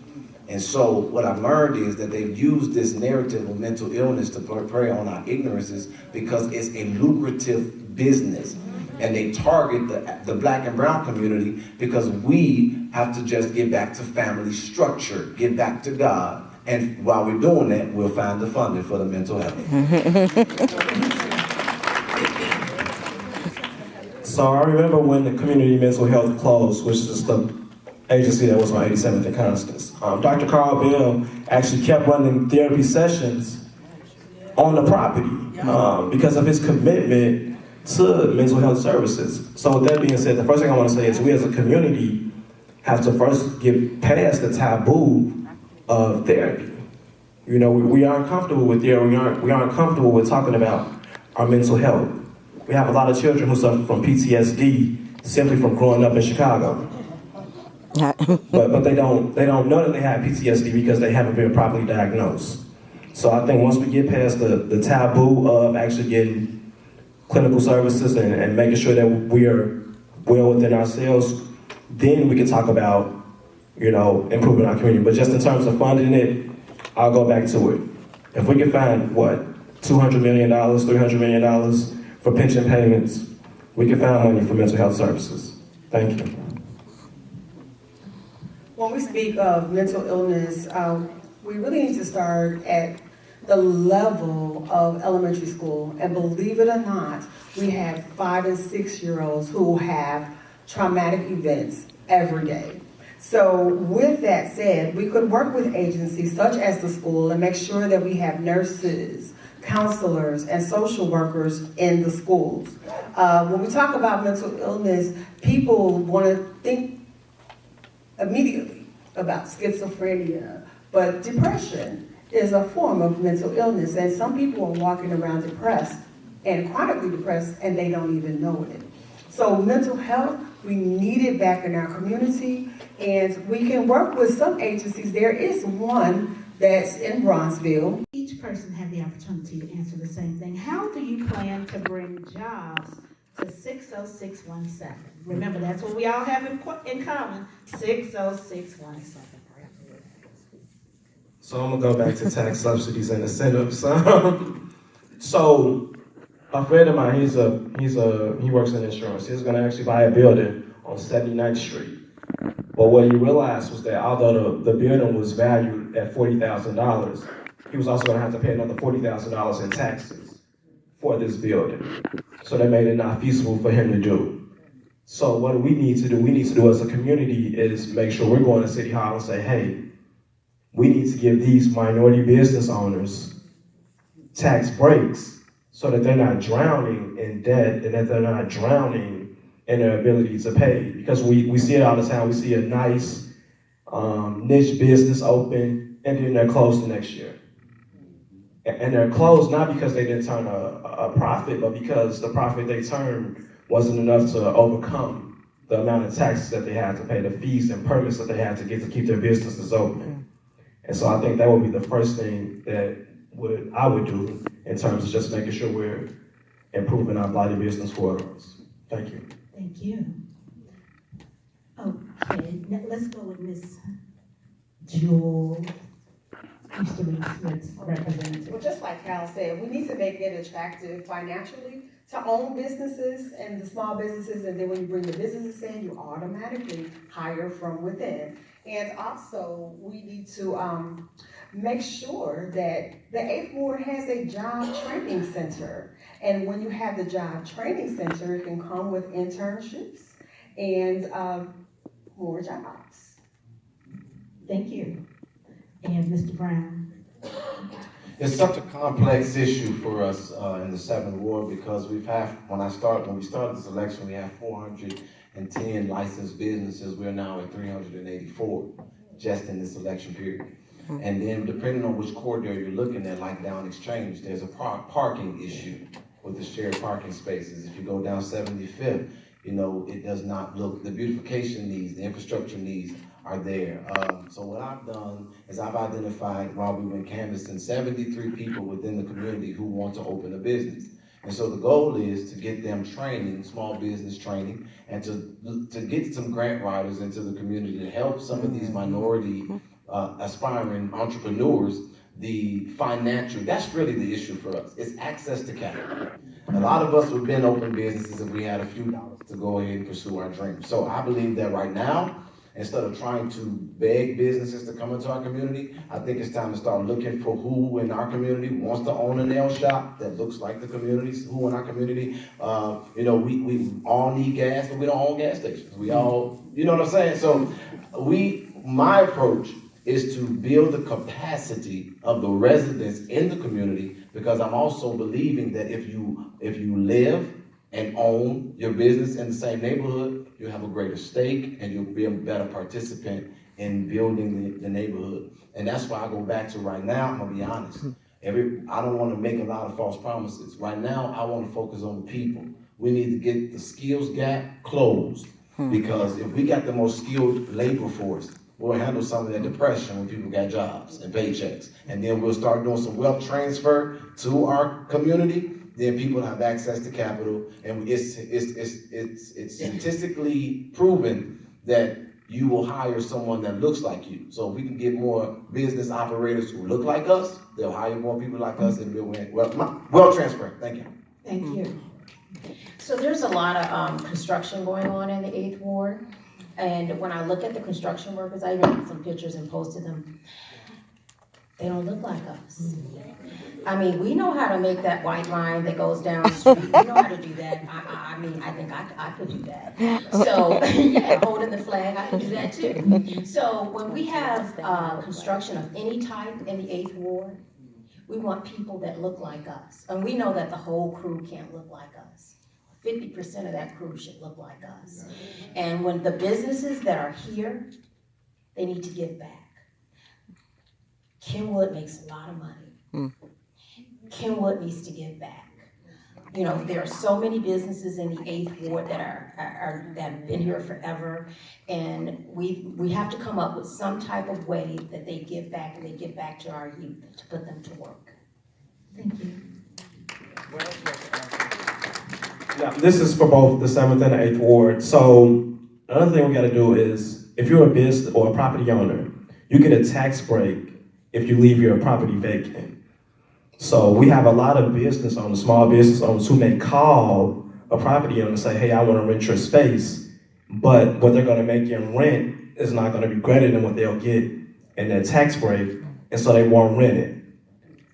And so what I've learned is that they've used this narrative of mental illness to prey on our ignorances because it's a lucrative business. And they target the black and brown community because we have to just get back to family structure, get back to God. And while we're doing that, we'll find the funding for the mental health. So I remember when the community mental health closed, which is the agency that was on 87th and Constance. Dr. Carl Bell actually kept running therapy sessions on the property because of his commitment to mental health services. So with that being said, the first thing I want to say is we as a community have to first get past the taboo of therapy. You know, we aren't comfortable with therapy. We aren't comfortable with talking about our mental health. We have a lot of children who suffer from PTSD simply from growing up in Chicago. but they don't know that they have PTSD because they haven't been properly diagnosed. So I think once we get past the taboo of actually getting clinical services and making sure that we are well within ourselves, then we can talk about, improving our community. But just in terms of funding it, I'll go back to it. If we can find, what, $200 million, $300 million for pension payments, we can find money for mental health services. Thank you. When we speak of mental illness, we really need to start at the level of elementary school. And believe it or not, we have 5 and 6 year olds who have traumatic events every day. So with that said, we could work with agencies such as the school and make sure that we have nurses, counselors, and social workers in the schools. When we talk about mental illness, people want to think immediately about schizophrenia, but depression is a form of mental illness, and some people are walking around depressed and chronically depressed and they don't even know it. So mental health, we need it back in our community, and we can work with some agencies. There is one that's in Bronzeville. Each person had the opportunity to answer the same thing. How do you plan to bring jobs to 60617? Remember, that's what we all have in common, 60617. So I'm gonna go back to tax subsidies and incentives. So a friend of mine, he works in insurance. He's gonna actually buy a building on 79th Street. But what he realized was that although the building was valued at $40,000, he was also gonna have to pay another $40,000 in taxes for this building. So that made it not feasible for him to do. So what we need to do as a community is make sure we're going to City Hall and say, hey, we need to give these minority business owners tax breaks so that they're not drowning in debt and that they're not drowning in their ability to pay. Because we see it all the time. We see a nice niche business open and then they're closed the next year. And they're closed not because they didn't turn a profit, but because the profit they turned wasn't enough to overcome the amount of taxes that they had to pay, the fees and permits that they had to get to keep their businesses open. And so I think that would be the first thing that I would do in terms of just making sure we're improving our blighted business corridors. Thank you. Thank you. Okay, now let's go with Miss Jewel, Easterly Smith's representative. Well, just like Cal said, we need to make it attractive financially to own businesses and the small businesses, and then when you bring the businesses in, you automatically hire from within. And also, we need to make sure that the 8th Ward has a job training center. And when you have the job training center, it can come with internships and more jobs. Thank you. And Mr. Brown. It's such a complex issue for us in the 7th Ward because when we started this election, we had 410 licensed businesses. We're now at 384 just in this election period. And then depending on which corridor you're looking at, like down Exchange, there's a parking issue with the shared parking spaces. If you go down 75th, it does not look, the beautification needs, the infrastructure needs are there. So what I've done is I've identified, while we've been canvassing, 73 people within the community who want to open a business. And so the goal is to get them training, small business training, and to get some grant writers into the community to help some of these minority aspiring entrepreneurs. The financial, that's really the issue for us. It's access to capital. A lot of us would have been open businesses if we had a few dollars to go ahead and pursue our dreams. So I believe that right now, instead of trying to beg businesses to come into our community, I think it's time to start looking for who in our community wants to own a nail shop that looks like the communities, who in our community, we all need gas, but we don't own gas stations. We all, you know what I'm saying? So my approach is to build the capacity of the residents in the community, because I'm also believing that if you live and own your business in the same neighborhood, you'll have a greater stake and you'll be a better participant in building the neighborhood. And that's why I go back to right now, I'm gonna be honest. I don't wanna make a lot of false promises. Right now, I wanna focus on the people. We need to get the skills gap closed, because if we got the most skilled labor force, we'll handle some of that depression when people got jobs and paychecks. And then we'll start doing some wealth transfer to our community. Then people have access to capital, and it's statistically proven that you will hire someone that looks like you. So if we can get more business operators who look like us, they'll hire more people like us, and we'll transfer. Thank you. Thank you. So there's a lot of construction going on in the 8th Ward. And when I look at the construction workers, I even took some pictures and posted them. They don't look like us. I mean, we know how to make that white line that goes down the street. We know how to do that. I mean, I think I could do that. So, yeah, holding the flag, I can do that too. So when we have construction of any type in the 8th Ward, we want people that look like us. And we know that the whole crew can't look like us. 50% of that crew should look like us. And when the businesses that are here, they need to give back. Kenwood makes a lot of money. Kenwood needs to give back. You know, there are so many businesses in the 8th Ward that that have been here forever, and we have to come up with some type of way that they give back, and they give back to our youth to put them to work. Thank you. Yeah, this is for both the 7th and the 8th Ward. So another thing we got to do is, if you're a business or a property owner, you get a tax break if you leave your property vacant. So we have a lot of business owners, small business owners, who may call a property owner and say, hey, I want to rent your space, but what they're going to make in rent is not going to be greater than what they'll get in their tax break, and so they won't rent it.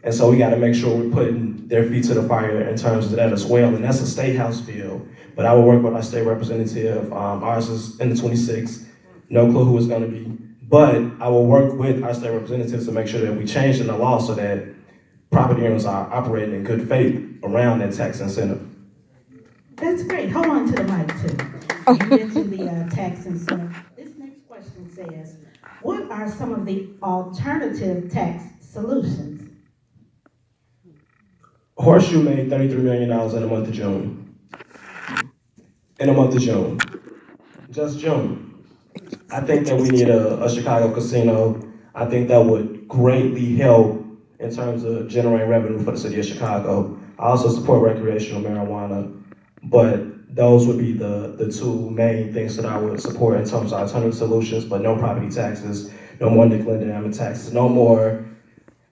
And so we got to make sure we're putting their feet to the fire in terms of that as well, and that's a state house bill. But I will work with our state representative. Ours is in the 26th. No clue who it's going to be. But I will work with our state representatives to make sure that we change in the law so that property owners are operating in good faith around that tax incentive. That's great. Hold on to the mic, too. You get to the tax incentive. This next question says, what are some of the alternative tax solutions? Horseshoe made $33 million in the month of June. Just June. I think that we need a Chicago casino. I think that would greatly help in terms of generating revenue for the city of Chicago. I also support recreational marijuana, but those would be the two main things that I would support in terms of alternative solutions, but no property taxes, no more nickel-and-dime taxes, no more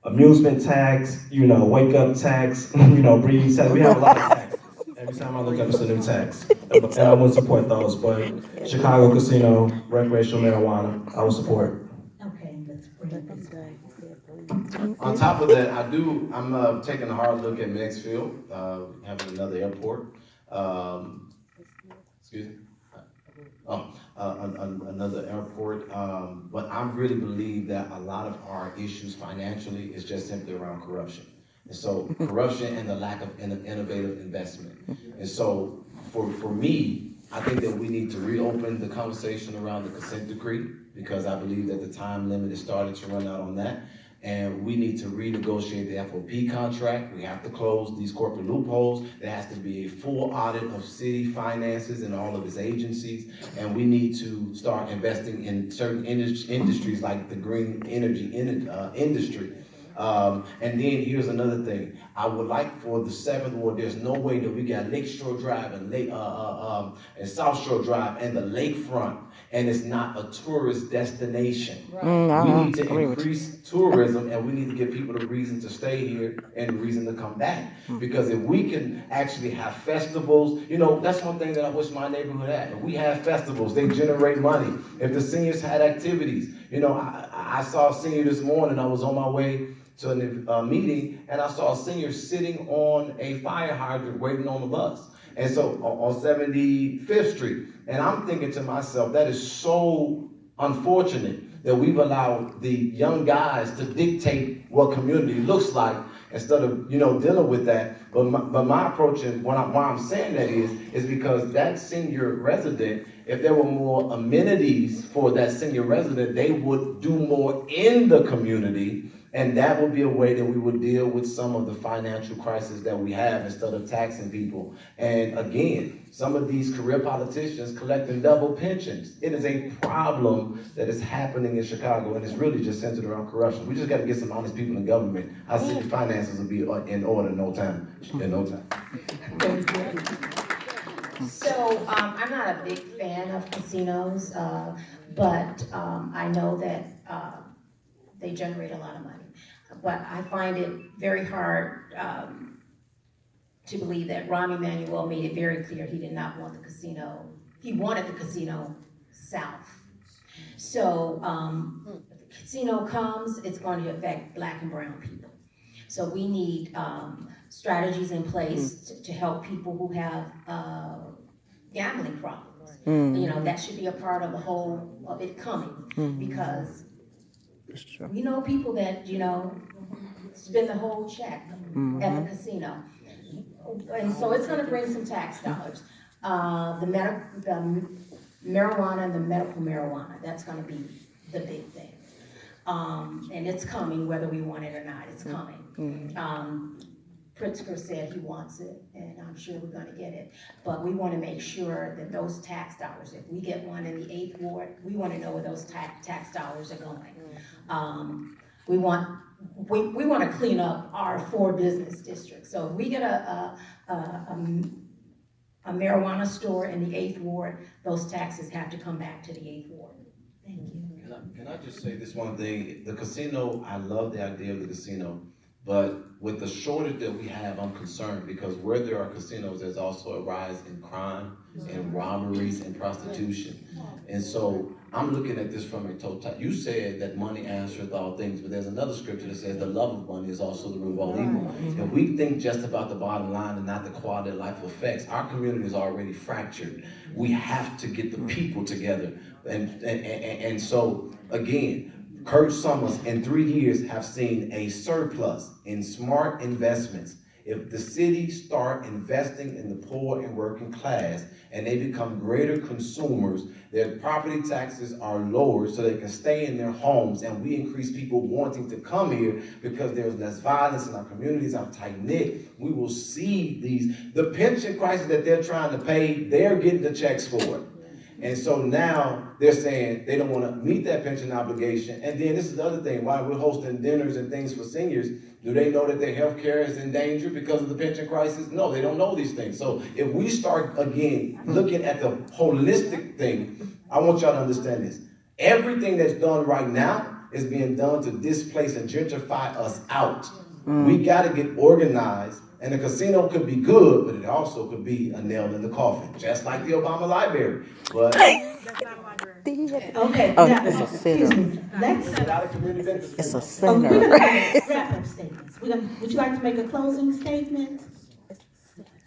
amusement tax, wake up tax, breeze tax. We have a lot of taxes. Every time I look up, it's a new tax. And I would support those, but Chicago casino, recreational marijuana, I would support. Okay, that's great. On top of that, I'm taking a hard look at Maxfield, having another airport. Another airport. But I really believe that a lot of our issues financially is just simply around corruption. And so corruption and the lack of innovative investment. And so for me, I think that we need to reopen the conversation around the consent decree, because I believe that the time limit is starting to run out on that. And we need to renegotiate the FOP contract. We have to close these corporate loopholes. There has to be a full audit of city finances and all of its agencies. And we need to start investing in certain industries like the green energy industry. And then here's another thing. I would like for the 7th Ward, there's no way that we got Lakeshore Drive and South Shore Drive and the lakefront, and it's not a tourist destination. We need to increase tourism, and we need to give people a reason to stay here and a reason to come back. Because if we can actually have festivals, that's one thing that I wish my neighborhood had. If we have festivals, they generate money. If the seniors had activities, I saw a senior this morning. I was on my way to a meeting, and I saw a senior sitting on a fire hydrant waiting on the bus. And so on 75th Street. And I'm thinking to myself, that is so unfortunate that we've allowed the young guys to dictate what community looks like instead of, dealing with that. But my approach, and why I'm saying that is because that senior resident, if there were more amenities for that senior resident, they would do more in the community. And that would be a way that we would deal with some of the financial crisis that we have instead of taxing people. And again, some of these career politicians collecting double pensions. It is a problem that is happening in Chicago, and it's really just centered around corruption. We just got to get some honest people in government. Our city finances will be in order in no time. So, I'm not a big fan of casinos, but I know that they generate a lot of money. But I find it very hard to believe that Rahm Emanuel made it very clear he did not want the casino. He wanted the casino south. So if the casino comes, it's going to affect Black and brown people. So we need strategies in place to help people who have gambling problems. You know, that should be a part of the whole of it coming, because we know people that, you know, spend the whole check at the casino. And so it's gonna bring some tax dollars. The marijuana and the medical marijuana, that's gonna be the big thing. And it's coming whether we want it or not, it's coming. Pritzker said he wants it, and I'm sure we're gonna get it. But we wanna make sure that those tax dollars, if we get one in the 8th ward, we wanna know where those tax dollars are going. We want to clean up our 4 business districts. So if we get a marijuana store in the 8th ward, those taxes have to come back to the 8th ward. Thank you. Can I just say this one thing? The casino, I love the idea of the casino, but with the shortage that we have, I'm concerned, because where there are casinos, there's also a rise in crime and robberies and prostitution. And so I'm looking at this from a total. You said that money answereth all things, but there's another scripture that says the love of money is also the root of all evil. If we think just about the bottom line and not the quality of life effects, our community is already fractured. We have to get the people together. And so, again, Kurt Summers in 3 years have seen a surplus in smart investments. If the city start investing in the poor and working class and they become greater consumers, their property taxes are lowered so they can stay in their homes, and we increase people wanting to come here because there's less violence in our communities, are tight-knit, we will see the pension crisis that they're trying to pay, they're getting the checks for it. And so now they're saying they don't want to meet that pension obligation. And then this is the other thing, why we're hosting dinners and things for seniors. Do they know that their health care is in danger because of the pension crisis? No, they don't know these things. So if we start, again, looking at the holistic thing, I want y'all to understand this. Everything that's done right now is being done to displace and gentrify us out. We got to get organized. And the casino could be good, but it also could be a nail in the coffin, just like the Obama Library. But Okay, Oh, now, it's a excuse center. me, let's, without a community benefit. It's a we're center. gonna make wrap-up statements. Would you like to make a closing statement? You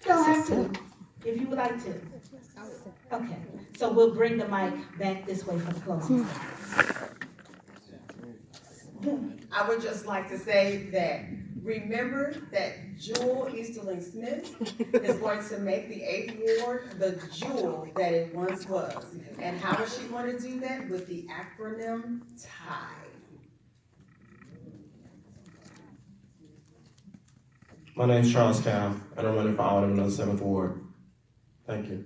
don't have to, if you would like to. Okay, so we'll bring the mic back this way for the closing statement. I would just like to say that remember that Jewel Easterling Smith is going to make the 8th ward the jewel that it once was. And how is she going to do that? With the acronym TIE. My name's Charles Cal, and I'm running for Alderman of the 7th Ward. Thank you.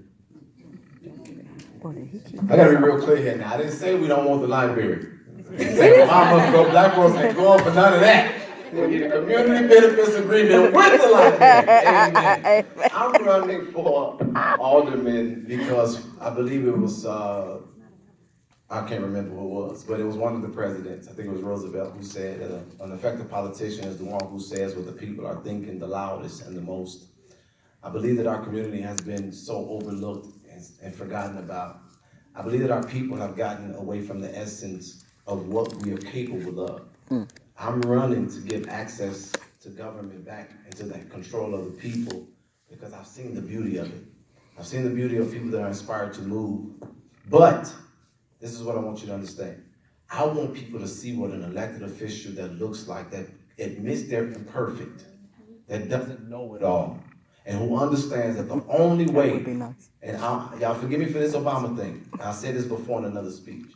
I gotta be real clear here now. I didn't say we don't want the library. Mama, go black folks ain't going for none of that. We need a community benefits agreement with the library. Amen. I'm running for alderman because I believe it was, I can't remember who it was, but it was one of the presidents. I think it was Roosevelt who said that an effective politician is the one who says what the people are thinking the loudest and the most. I believe that our community has been so overlooked and forgotten about. I believe that our people have gotten away from the essence of what we are capable of. I'm running to give access to government back into that control of the people because I've seen the beauty of it. I've seen the beauty of people that are inspired to move. But this is what I want you to understand. I want people to see what an elected official that looks like, that admits they're imperfect, that doesn't know it all, and who understands that the only way, and y'all forgive me for this Obama thing, I said this before in another speech.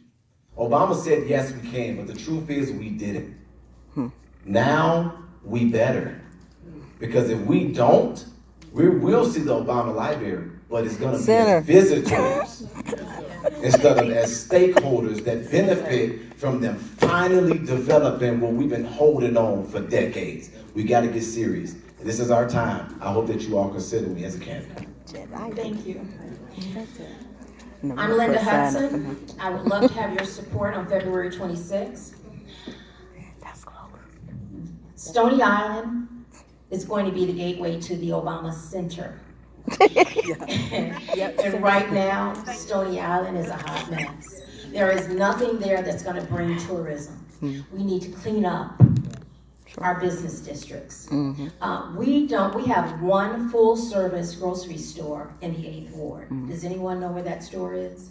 Obama said, yes, we can, but the truth is we didn't. Now, we better. Because if we don't, we will see the Obama Library, but it's going to be as visitors instead of as stakeholders that benefit from them finally developing what we've been holding on for decades. We got to get serious. This is our time. I hope that you all consider me as a candidate. Thank you. No, I'm Linda put sign up for Hudson. him. I would love to have your support on February 26th. That's close. Stony Island is going to be the gateway to the Obama Center. And right now, Stony Island is a hot mess. There is nothing there that's gonna bring tourism. We need to clean up our business districts. We have one full-service grocery store in the 8th Ward. Does anyone know where that store is?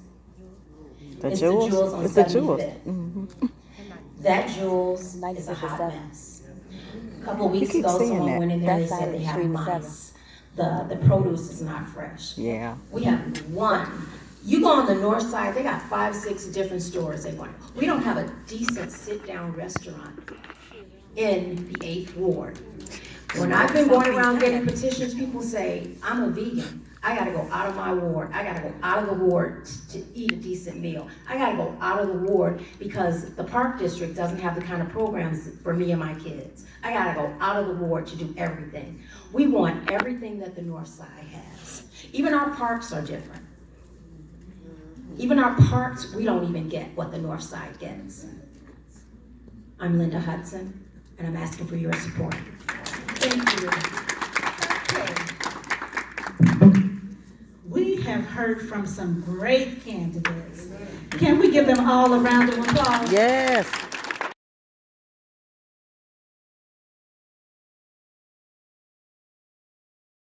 It's the Jewels on It's the Jewels. 75th. That Jewels is a hot mess. A couple weeks keep ago, saying someone that. went in there and they That side said of they the have street is mice. The produce is not fresh. Yeah. We have one. You go on the north side, they got 5, 6 different stores they want. We don't have a decent sit-down restaurant in the 8th Ward. When I've been going around getting petitions, people say, I'm a vegan. I gotta go out of my ward. I gotta go out of the ward to eat a decent meal. I gotta go out of the ward because the Park District doesn't have the kind of programs for me and my kids. I gotta go out of the ward to do everything. We want everything that the north side has. Even our parks are different. Even our parks, we don't even get what the north side gets. I'm Linda Hudson, and I'm asking for your support. Thank you. We have heard from some great candidates. Can we give them all a round of applause? Yes.